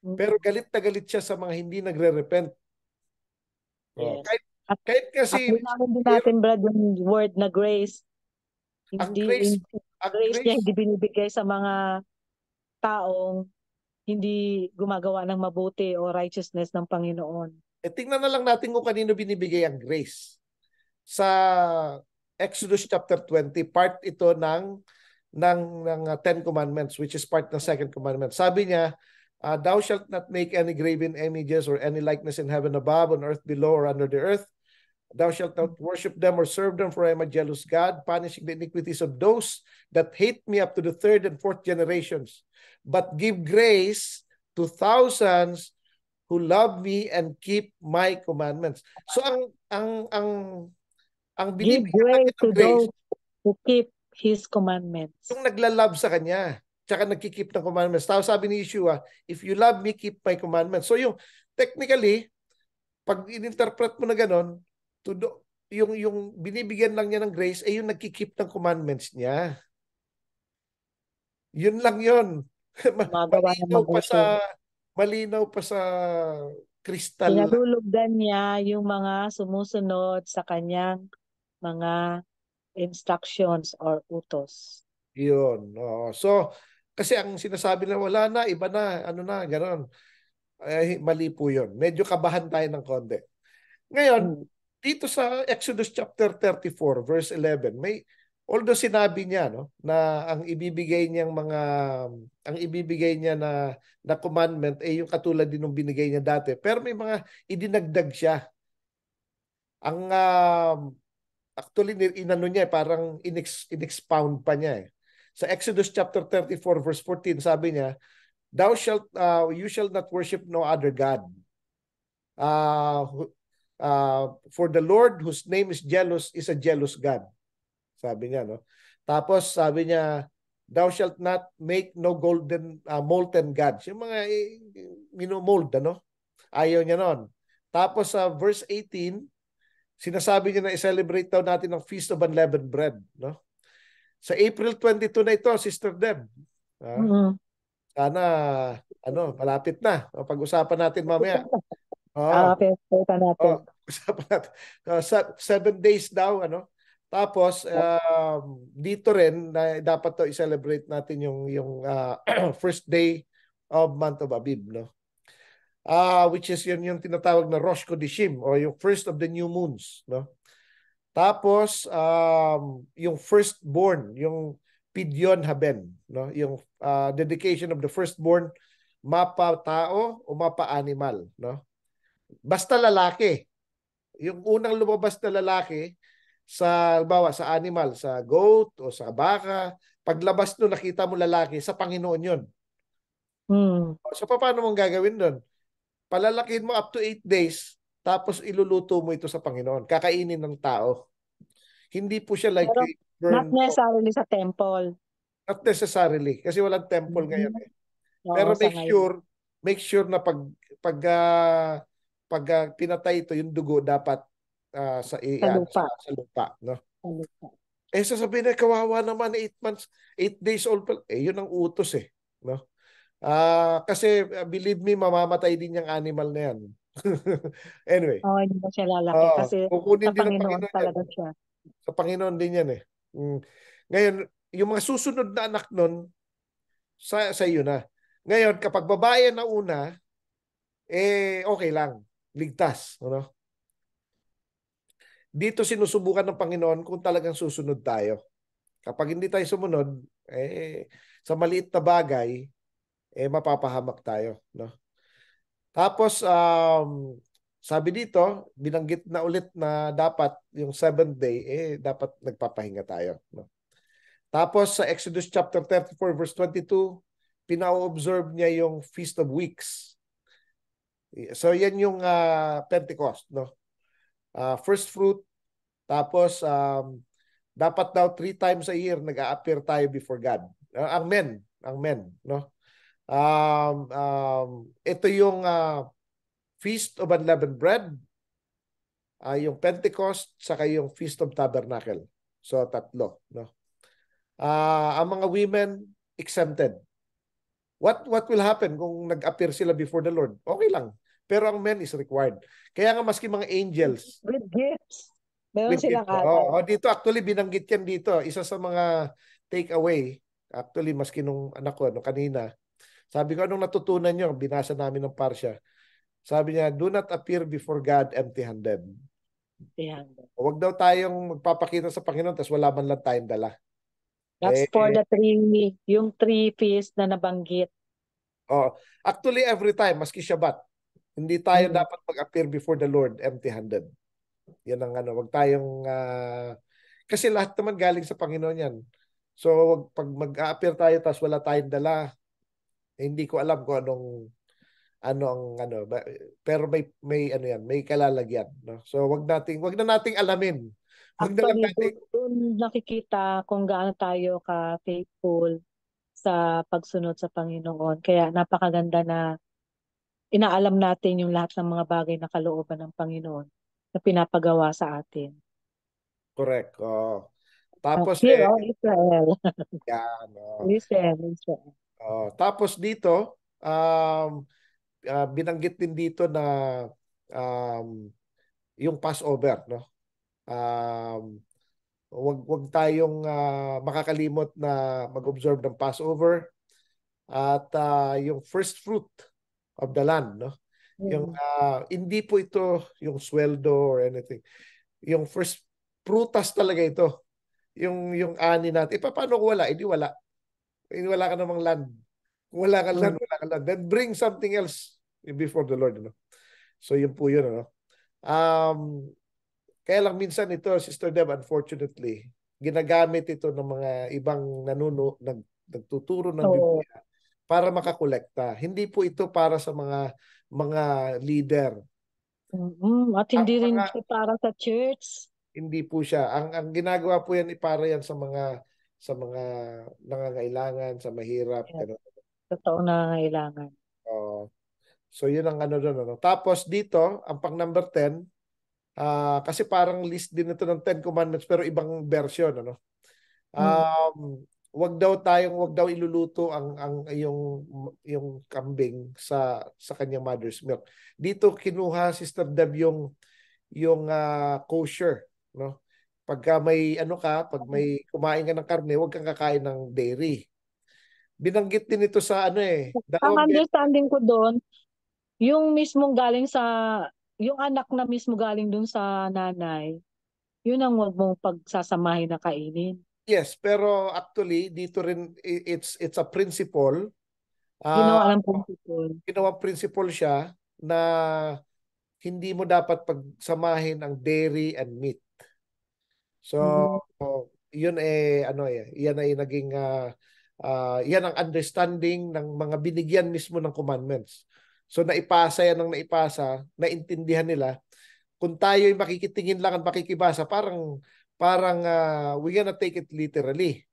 Pero galit na galit siya sa mga hindi nagre-repent. Yes. Kahit kasi din natin, Brad, yung word na grace. ang grace niya hindi binibigay sa mga taong hindi gumagawa ng mabuti o righteousness ng Panginoon. Tingnan na lang natin kung kanino binibigay ang grace. Sa Exodus chapter 20, part ito ng Ten Commandments, which is part ng Second Commandment. Sabi niya, thou shalt not make any graven images or any likeness in heaven above, on earth below, or under the earth. Thou shalt not worship them or serve them, for I am a jealous God, punishing the iniquities of those that hate me up to the third and fourth generations. But give grace to thousands who love me and keep my commandments. So ang binibigyan natin ng grace, those who keep His commandments. Yung naglalove sa Kanya, tsaka nagkikip ng commandments. Tapos sabi ni Yeshua, if you love me, keep my commandments. So technically, pag in-interpret mo na ganon, yung binibigyan lang niya ng grace ay yung nagkikip ng commandments niya. Yun lang yun. Malinaw pa sa kristal. Pinadulugdan niya yung mga sumusunod sa kanyang mga instructions or utos. Yun. So, kasi ang sinasabi na wala na, iba na, ano na, gano'n. Mali po yun. Medyo kabahan tayo ng konti. Ngayon, dito sa Exodus chapter 34, verse 11, although sinabi niya na ang ibibigay niya na commandment ay yung katulad din ng binigay niya dati, pero may mga idinagdag siya. Ang actually inano niya parang inexpound pa niya eh. Sa Exodus chapter 34 verse 14 sabi niya, you shall not worship no other god. For the Lord whose name is jealous is a jealous God. Sabi niya, no? Tapos sabi niya, thou shalt not make no golden molten gods. Yung mga minomold, ano? Ayaw niya noon. Tapos sa verse 18, sinasabi niya na i-celebrate daw natin ang Feast of Unleavened Bread, no? Sa April 22 na ito, Sister Deb. Sana malapit na. Pag-usapan natin mamaya. Pesta natin. Usapan natin. 7 days daw, ano? Tapos dito rin dapat to i-celebrate natin yung first day of month of Abib, no? Which is yun yung tinatawag na Rosh Kodishim or yung first of the new moons, no? Tapos yung firstborn, yung Pidyon Haben, no? Yung dedication of the firstborn, mapa tao o mapa animal, no? Basta lalaki. Yung unang lumabas na lalaki sa sa animal, sa goat o sa baka, paglabas no nakita mo lalaki, sa Panginoon 'yon. So paano mong gagawin doon? Palalakihin mo up to 8 days, tapos iluluto mo ito sa Panginoon. Kakainin ng tao. Hindi po siya like Pero not burn. necessarily sa temple. Not necessarily. Kasi walang temple ngayon eh. Pero Oo, make sure na pag pinatay ito, yung dugo dapat sa lupa. sa lupa, no? Sa lupa. Sasabihin na kawawa naman 8 months, 8 days old pa. Yun ang utos eh, no? Kasi believe me, mamamatay din yung animal na yan. Anyway. Hindi na siya lalaki kasi Kukunin sa din ng Panginoon Panginoon yan. talaga siya. Sa Panginoon din yan eh. Ngayon, yung mga susunod na anak nun, sa iyo na. Ngayon, kapag babae na una, okay lang. Ligtas. Ano? Dito sinusubukan ng Panginoon kung talagang susunod tayo. Kapag hindi tayo sumunod, sa maliit na bagay, mapapahamak tayo. No? Tapos, sabi dito, binanggit na ulit na dapat yung 7th day, dapat nagpapahinga tayo. No? Tapos sa Exodus chapter 34 verse 22, pina-observe niya yung Feast of Weeks. So yan yung Pentecost, no? First fruit, tapos dapat daw 3 times a year nag-a-appear tayo before God. Ang men, no? Ito yung Feast of Unleavened Bread, yung Pentecost, saka yung Feast of Tabernacle. So tatlo, no? Ang mga women exempted. What will happen kung nag-appear sila before the Lord? Okay lang. Pero ang men is required. Kaya nga maski mga angels. With gifts. Meron silang alay. Dito actually binanggit yan dito. Isa sa mga takeaway. Actually maski nung anak ko kanina. Sabi ko, anong natutunan nyo? Binasa namin ng parsya. Sabi niya, do not appear before God empty-handed. Huwag daw tayong magpapakita sa Panginoon tapos wala man lang tayong dala. That's for the yung 3 feast na nabanggit. Actually, every time, maski Shabbat, hindi tayo dapat mag-appear before the Lord empty-handed. Yan ang wag tayong, kasi lahat naman galing sa Panginoon yan. So, pag mag-appear tayo tapos wala tayong dala, hindi ko alam kung pero may kalalagyan, no? So, wag na nating alamin. Actually, doon nakikita kung gaano tayo ka-faithful sa pagsunod sa Panginoon. Kaya napakaganda na inaalam natin yung lahat ng mga bagay na kalooban ng Panginoon na pinapagawa sa atin. Correct. Tapos Israel. Yan. Israel. Tapos dito, binanggit din dito na yung Passover, no? Wag tayong makakalimot na mag-observe ng Passover at yung first fruit of the land, no? Yung hindi po ito yung sweldo or anything. Yung first prutas talaga ito. Yung ani natin. Paano kung wala? Hindi wala. Hindi wala ka namang land. Kung wala ka land, wala ka land. Then bring something else before the Lord, no? So yun po yun, ano? Kaya lang minsan ito, Sister Deb, unfortunately, ginagamit ito ng mga ibang nagtuturo ng Oo. Biblia para makakolekta. Hindi po ito para sa mga leader. At Ang hindi rin mga siya para sa church. hindi po siya. Ang ginagawa po yan para yan sa mga nangangailangan, sa mahirap, Yes, ganun. totoo na kailangan. Oh, so yun ang ano doon, ano. Tapos dito, ang pang number 10, kasi parang list din ito ng 10 Commandments pero ibang version, ano. Mm. Wag daw iluluto ang yung kambing sa kanyang mother's milk. Dito kinuha Sister Deb yung kosher, no? Pag may kumain ka ng karne, huwag kang kakain ng dairy. Binanggit din ito sa ano Ang dalawang understanding ko doon, yung mismong galing sa, yung anak na mismo galing doon sa nanay, yun ang wag mong pagsasamahin na kainin. yes, pero actually dito rin it's a principle. Ginawa Ah, ng principle. Ginawang principle siya na hindi mo dapat pagsamahin ang dairy and meat. So, Mm. yun yan ay naging yan ang understanding ng mga binigyan mismo ng commandments. So naipasa yan ng naipasa, naintindihan nila. Kung tayo'y makikitingin lang at makikibasa, parang we gonna take it literally.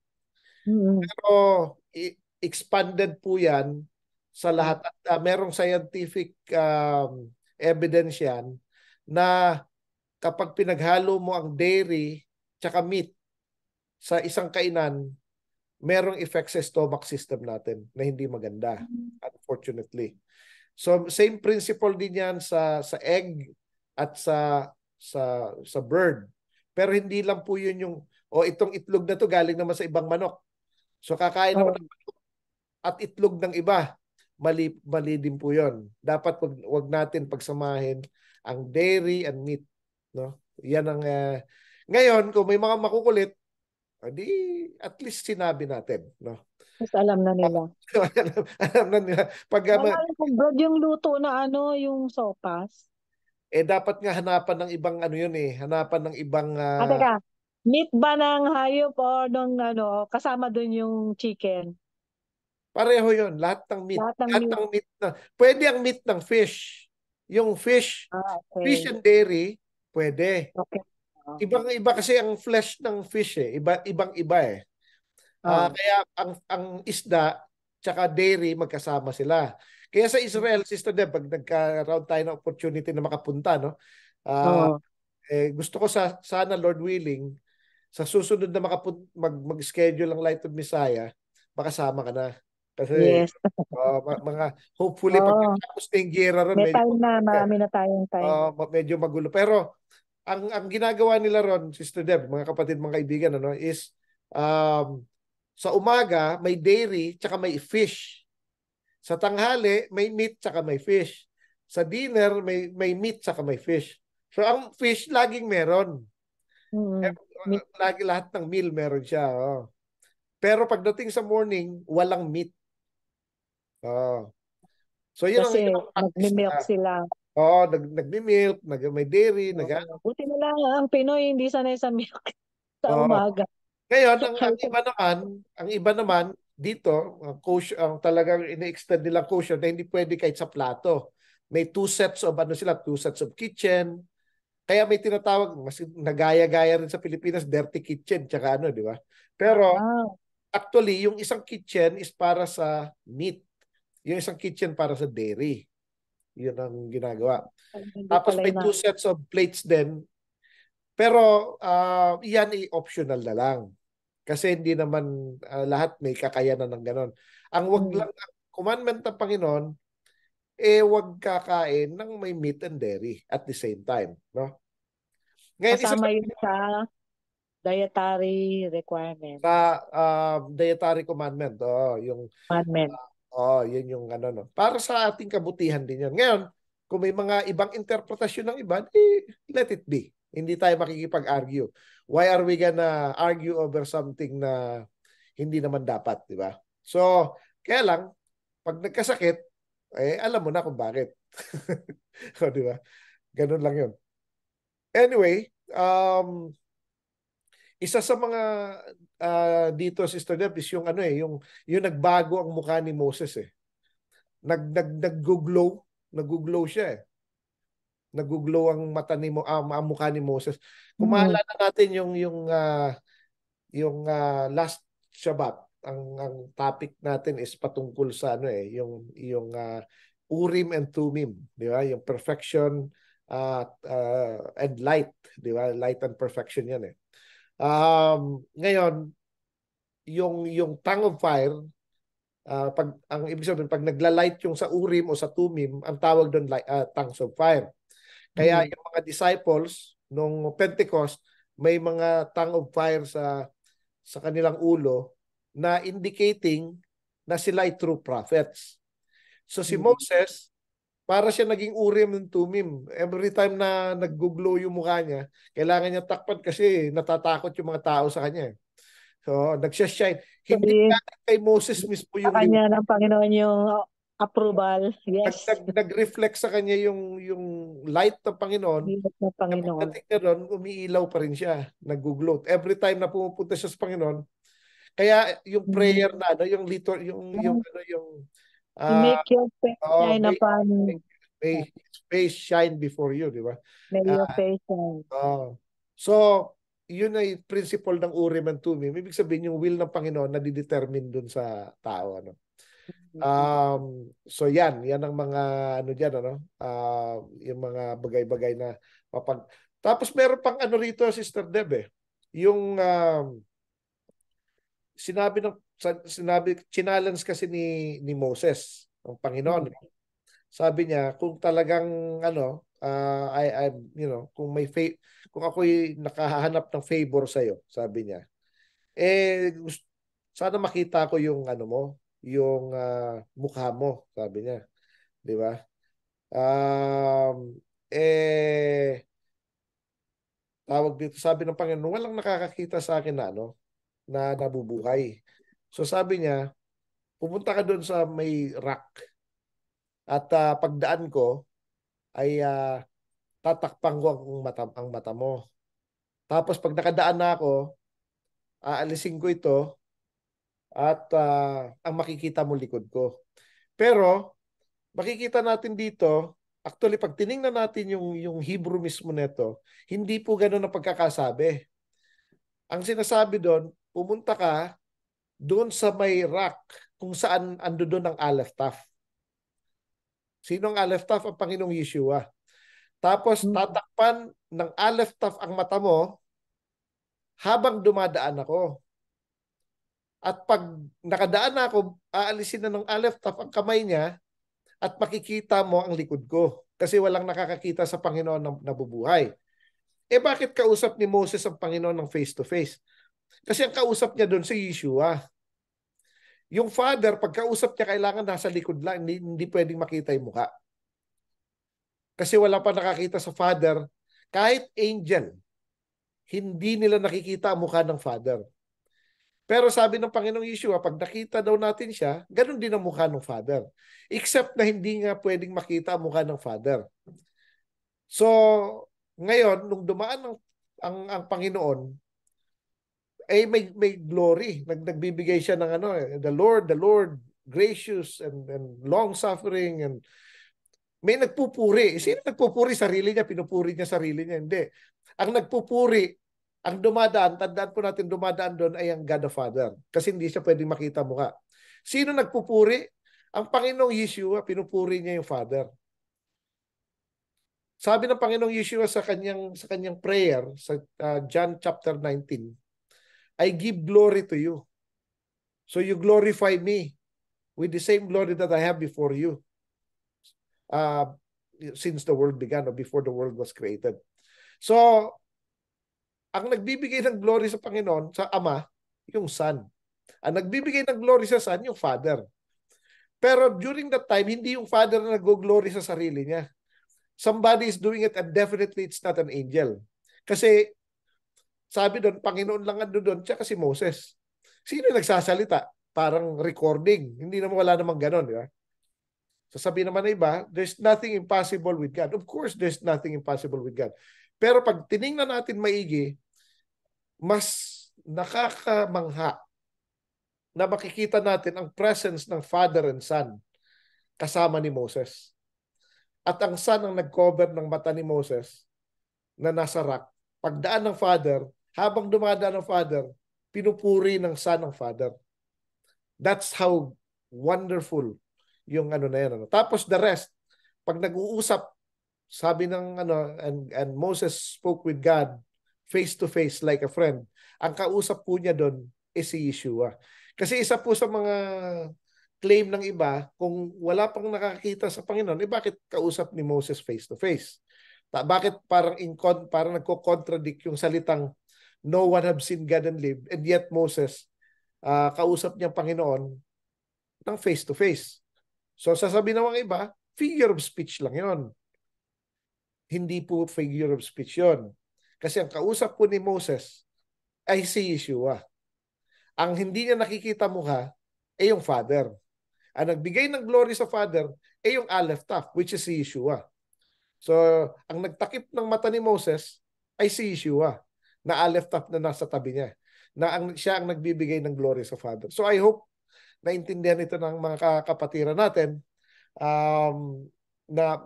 Mm. Pero expanded po yan sa lahat. At merong scientific evidence yan na kapag pinaghalo mo ang dairy tsaka meat sa isang kainan, merong effect sa stomach system natin na hindi maganda, unfortunately. So same principle din yan sa egg at sa bird. Pero hindi lang po yun itong itlog na to galing naman sa ibang manok. So kakain naman Oh, at itlog ng iba. Mali, mali din po yun. Dapat wag natin pagsamahin ang dairy and meat. No? Yan ang ngayon, kung may mga makukulit, di at least sinabi natin. No? mas alam na nila. Alam na nila. Wala rin kung broad yung luto na yung sopas. Dapat nga hanapan ng ibang ano yun hanapan ng ibang Teka, meat ba ng hayop o ng kasama dun yung chicken? pareho yun. Lahat ng meat. Lahat ng Lahat meat. ng meat na. Pwede ang meat ng fish. Yung fish Okay. and dairy, pwede. Okay. Oh. Ibang-iba kasi ang flesh ng fish ibang-iba Oh. Kaya ang isda tsaka dairy magkasama sila. Kaya sa Israel, Sister Deb, pag nagkaroon tayo ng opportunity na makapunta, no? Ah, Oh. gusto ko sana Lord willing sa susunod na mag-schedule ang Light of Messiah, makasama ka na. Kasi Yes. mga hopefully pag Oh, natapos na yung gera ron, may time na, marami na tayong time. medyo magulo. Pero ang ginagawa nila ron, Sister Deb, mga kapatid, mga kaibigan, is um, sa umaga may dairy tsaka may fish. Sa tanghali may meat tsaka may fish. Sa dinner may meat tsaka may fish. So ang fish laging meron. Mm. Meat. Lagi lahat ng meal meron siya. Pero pagdating sa morning, walang meat. Oh. So Kasi yun ang practice nagme-milk nila. sila. Nagmi-milk, may dairy, Buti na lang ang Pinoy hindi sanay sa milk sa oh. umaga. Ngayon, ang iba naman dito, ang talagang ini-extend nilang kosher na hindi pwede kahit sa plato. May two sets of kitchen. Kaya may tinatawag, mas nagaya-gaya rin sa Pilipinas, dirty kitchen, tsaka di ba? Pero Ah, actually, yung isang kitchen is para sa meat. Yung isang kitchen para sa dairy. Yun ang ginagawa. hindi Tapos pala may na. two sets of plates din. Pero yan optional na lang. Kasi hindi naman lahat may kakayanan ng ganon. Mm. Ang commandment ng Panginoon, wag kakain ng may meat and dairy at the same time. No? Ngayon, isa Kasama yun sa dietary requirement. sa dietary commandment. Commandment. Yun yung ano, no. Para sa ating kabutihan din yun. Ngayon, kung may mga ibang interpretasyon ng iba, let it be. Hindi tayo makikipag-argue. Why are we gonna argue over something na hindi naman dapat, di ba? So, kaya lang, pag nagkasakit, alam mo na kung bakit. Di ba? Ganun lang yun. Anyway, um, isa sa mga dito, Sister Deb, is yung ano yung nagbago ang mukha ni Moses eh. Nag-glow siya eh. Nag-glow ang mata ni ang mukha ni Moses. Kung maalala natin yung last Shabbat, ang topic natin is patungkol sa ano yung Urim and Tumim, di ba? Yung perfection and light, di ba? Light and perfection 'yan eh. Ngayon, yung tongue of fire, pag ang ibig sabihin pag nagla-light yung sa Urim o sa Tumim, ang tawag doon tongues of fire. Kaya yung mga disciples nung Pentecost, may mga tongue of fire sa kanilang ulo na indicating na sila ay true prophets. So si Moses, para siya naging Urim and Tumim. Every time na nag-glow yung mukha niya, kailangan niya takpan kasi natatakot yung mga tao sa kanya. So, nagsya-shine. Hindi kay Moses mismo Sa yung kanya ng Panginoon yung approval. Yes. nag-reflect sa kanya yung light ng Panginoon. Lihat ng Panginoon. Pagdating na doon, umiilaw pa rin siya. Nag-glow. Every time na pumupunta siya sa Panginoon, kaya yung prayer na ano, yung litur yung ano You make your face shine may, upon me. may his face shine before you, di ba? May your face shine. So, yun ay principle ng Urim and Tumim. Ibig sabihin yung will ng Panginoon na didetermine dun sa tao. Ano? So yan ang mga ano diyan ano, yung mga bagay-bagay na tapos meron pang ano rito, Sister Deb eh. Yung challenge kasi ni Moses ang Panginoon. Sabi niya kung talagang ano I kung may kung ako'y nakahanap ng favor sa iyo, sabi niya. Sana makita ko yung ano mo, yung mukha mo, sabi niya. 'Di ba? Tawag dito, sabi ng Panginoon, walang nakakakita sa akin na ano, na nabubuhay. So sabi niya, pumunta ka doon sa may rock at pagdaan ko ay tatakpan ko ang mata mo. Tapos pag nakadaan na ako, aalisin ko ito at ang makikita mo likod ko. Pero makikita natin dito, actually pag tiningnan natin yung Hebrew mismo nito, hindi po ganoon ang pagkakasabi. Ang sinasabi doon, pumunta ka doon sa may rock kung saan ando doon ang Aleph Taf. Sino ang Aleph Taf? Ang Panginoong Yeshua. Tapos tatakpan ng Aleph Taf ang mata mo habang dumadaan ako. At pag nakadaan na ako, aalisin na ng Aleph Taf ang kamay niya at makikita mo ang likod ko. Kasi walang nakakakita sa Panginoon na nabubuhay. Bakit kausap ni Moses ang Panginoon ng face to face? Kasi ang kausap niya doon si Yeshua. Yung Father, pagkausap niya, kailangan nasa likod lang. Hindi pwedeng makita yung mukha. Kasi wala pa nakakita sa Father. Kahit angel, hindi nila nakikita ang mukha ng Father. Pero sabi ng Panginoong Yeshua, pag nakita daw natin siya, ganun din ang mukha ng Father. Except na hindi nga pwedeng makita ang mukha ng Father. So, ngayon, nung dumaan ang Panginoon, may glory. Nagbibigay siya ng ano, the Lord, gracious and long-suffering and may nagpupuri. Sino nagpupuri? Sarili niya, pinupuri niya sarili niya. Hindi. Ang nagpupuri, ang dumadaan, tandaan po natin dumadaan doon ay ang God the Father. Kasi hindi siya pwedeng makita mukha. Sino nagpupuri? Ang Panginoong Yeshua, pinupuri niya yung Father. Sabi ng Panginoong Yeshua sa kanyang prayer sa John chapter 19, I give glory to you. So you glorify me with the same glory that I have before you. Since the world began or before the world was created. So, ang nagbibigay ng glory sa Panginoon, sa Ama, yung Son. Ang nagbibigay ng glory sa Son, yung Father. Pero during that time, hindi yung Father na nag-glory sa sarili niya. Somebody is doing it and definitely it's not an angel. Kasi sabi doon, Panginoon lang ando doon, tsaka si Moses. Sino nagsasalita? Parang recording. Hindi naman wala namang ganon, di ba? Sasabihin naman na iba, there's nothing impossible with God. Of course, there's nothing impossible with God. Pero pag tiningnan natin maigi, mas nakakamangha na makikita natin ang presence ng Father and Son kasama ni Moses. At ang Son ang nag-cover ng mata ni Moses na nasa rock. Pagdaan ng Father, habang dumadaan ng Father, pinupuri ng Son ng Father. That's how wonderful yung ano na yan. Ano. Tapos the rest, pag nag-uusap, sabi ng ano, and Moses spoke with God face to face like a friend. Ang kausap po niya doon is si Yeshua. Kasi isa po sa mga claim ng iba, kung wala pang nakakita sa Panginoon, bakit kausap ni Moses face to face? Bakit parang nagko-contradict yung salitang no one have seen God and live, and yet Moses kausap niya Panginoon ng face to face. So sasabihin ng mga iba, figure of speech lang yon. Hindi po figure of speech yon. Kasi ang kausap po ni Moses ay si Yeshua. Ang hindi niya nakikita mukha ay yung Father. Ang nagbigay ng glory sa Father ay yung Aleph Taf, which is si Yeshua. So, ang nagtakip ng mata ni Moses ay si Yeshua, na Aleph Taf na nasa tabi niya, na siya ang nagbibigay ng glory sa Father. So, I hope naintindihan ito ng mga kapatiran natin na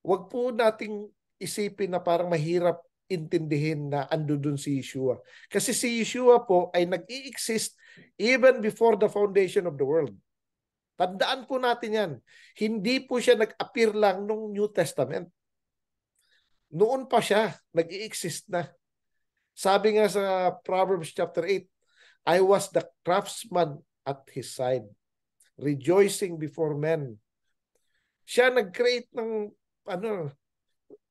wag po nating isipin na parang mahirap intindihin na ando dun si Yeshua. Kasi si Yeshua po ay nag-i-exist even before the foundation of the world. Tandaan po natin yan. Hindi po siya nag-appear lang nung New Testament. Noon pa siya, nag-i-exist na. Sabi nga sa Proverbs chapter 8, I was the craftsman at his side, rejoicing before men. Siya nag-create ng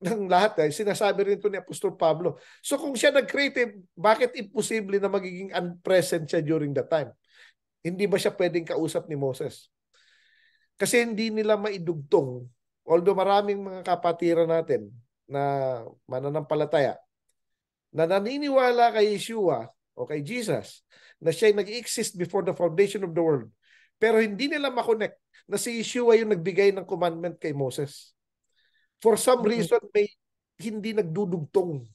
ng lahat. Sinasabi rin ito ni Apostol Pablo. So kung siya nag-create, bakit imposible na magiging unpresent siya during that time? Hindi ba siya pwedeng kausap ni Moses? Kasi hindi nila maidugtong, although maraming mga kapatiran natin na mananampalataya, na naniniwala kay Yeshua o kay Jesus, na siya ay nag-exist before the foundation of the world. Pero hindi nila makonect na si Yeshua yung nagbigay ng commandment kay Moses. For some reason, hindi nagdudugtong.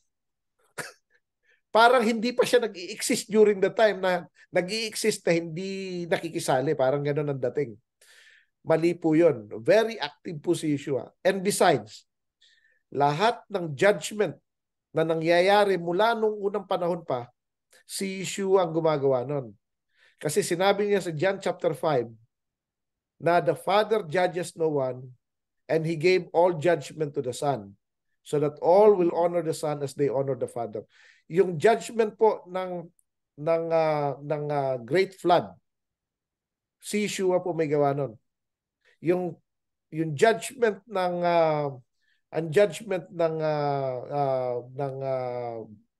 Parang hindi pa siya nag-i-exist during the time na nag-i-exist na hindi nakikisali. Parang gano'n ang dating. Mali po yun. Very active po si Yeshua. And besides, lahat ng judgment na nangyayari mula nung unang panahon pa, si Yeshua ang gumagawa nun. Kasi sinabi niya sa John chapter 5 na the Father judges no one, and He gave all judgment to the Son, so that all will honor the Son as they honor the Father. Yung judgment po ng Great Flood, si Yeshua po may gawa nun. Yung judgment ng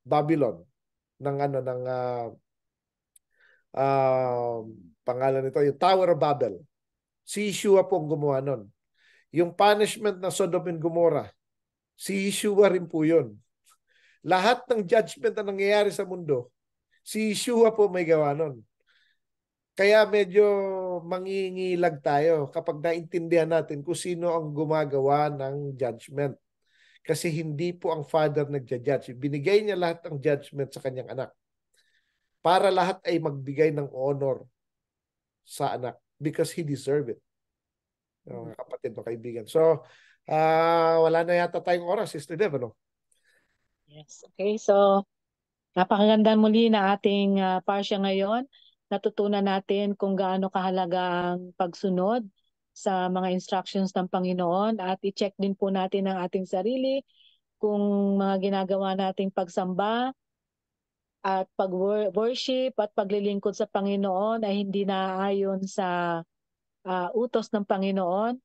Babylon, pangalan nito, yung Tower of Babel, si Yeshua po ang gumawa nun. Yung punishment ng Sodom and Gomorrah, si Yeshua rin po yun. Lahat ng judgment na nangyayari sa mundo, si Yeshua po may gawa nun. Kaya medyo mangingilag tayo kapag naintindihan natin kung sino ang gumagawa ng judgment. Kasi hindi po ang Father nagja-judge. Binigay niya lahat ng judgment sa kanyang anak para lahat ay magbigay ng honor sa anak because he deserve it. Mga kapatid, mga kaibigan. So, wala na yata tayong oras, Sister Dev, ano? Yes. Okay, so napakaganda muli na ating parsya ngayon. Natutunan natin kung gaano kahalaga ang pagsunod sa mga instructions ng Panginoon at i-check din po natin ang ating sarili kung mga ginagawa nating pagsamba at pag-worship at paglilingkod sa Panginoon ay hindi naayon sa utos ng Panginoon.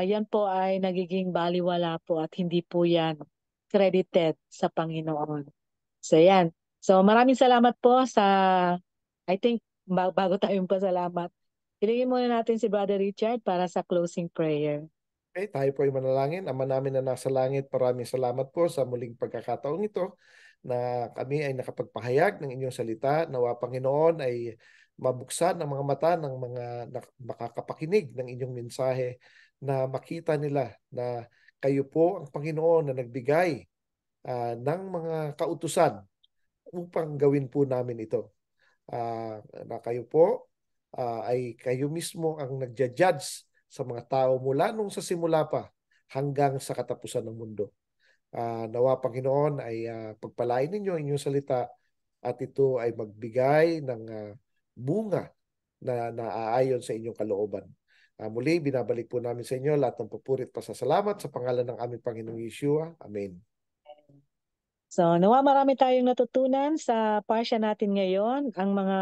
Yan po ay nagiging baliwala po at hindi po yan credited sa Panginoon. So yan. So maraming salamat po sa, I think, bago tayong pasalamat. Hilingin muna natin si Brother Richard para sa closing prayer. Okay, tayo po ay manalangin. Ama namin na nasa langit, maraming salamat po sa muling pagkakataong ito na kami ay nakapagpahayag ng inyong salita. Nawa Panginoon ay mabuksan ang mga mata ng mga makakapakinig ng inyong mensahe na makita nila na kayo po ang Panginoon na nagbigay ng mga kautusan upang gawin po namin ito. Na kayo po ay kayo mismo ang nagja-judge sa mga tao mula nung sa simula pa hanggang sa katapusan ng mundo. Nawa Panginoon ay pagpalain ninyo ang inyong salita at ito ay magbigay ng bunga na naaayon sa inyong kalooban. Muli, binabalik po namin sa inyo lahat ng papuri at pasasalamat sa pangalan ng aming Panginoong Yeshua. Amen. So, nawa marami tayong natutunan sa pasya natin ngayon. Ang mga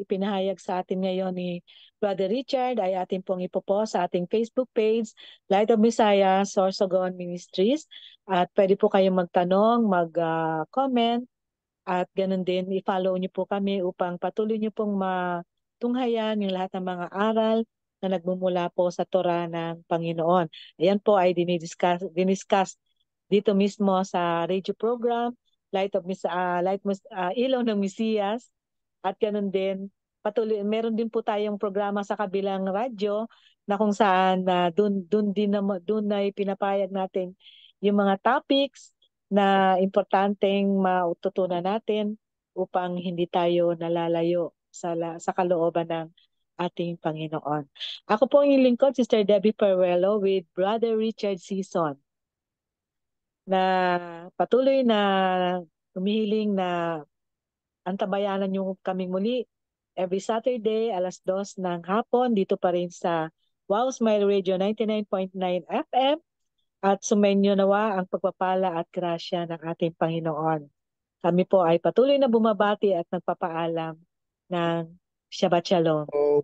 ipinahayag sa atin ngayon ni Brother Richard ay atin pong ipopost sa ating Facebook page, Light of Messiah, Sorsogon Ministries. At pwede po kayong magtanong, mag-comment, at ganun din, i-follow niyo po kami upang patuloy niyo pong matunghayan yung lahat ng mga aral na nagmumula po sa Torah ng Panginoon. Ayan po ay diniscuss dito mismo sa radio program, Ilaw ng Mesiyas. At ganun din, patuloy, meron din po tayong programa sa kabilang radyo na kung saan dun na pinapayag natin yung mga topics na importanteng maututunan natin upang hindi tayo nalalayo sa kalooban ng ating Panginoon. Ako po ang inyong lingkod, Sister Debbie Peruelo with Brother Richard Season, na patuloy na humihiling na antabayanan niyo kaming muli every Saturday, 2:00 ng hapon, dito pa rin sa Wow Smile Radio 99.9 FM, at sumainyo nawa ang pagpapala at grasya ng ating Panginoon. Kami po ay patuloy na bumabati at nagpapaalam ng Shabbat Shalom. So,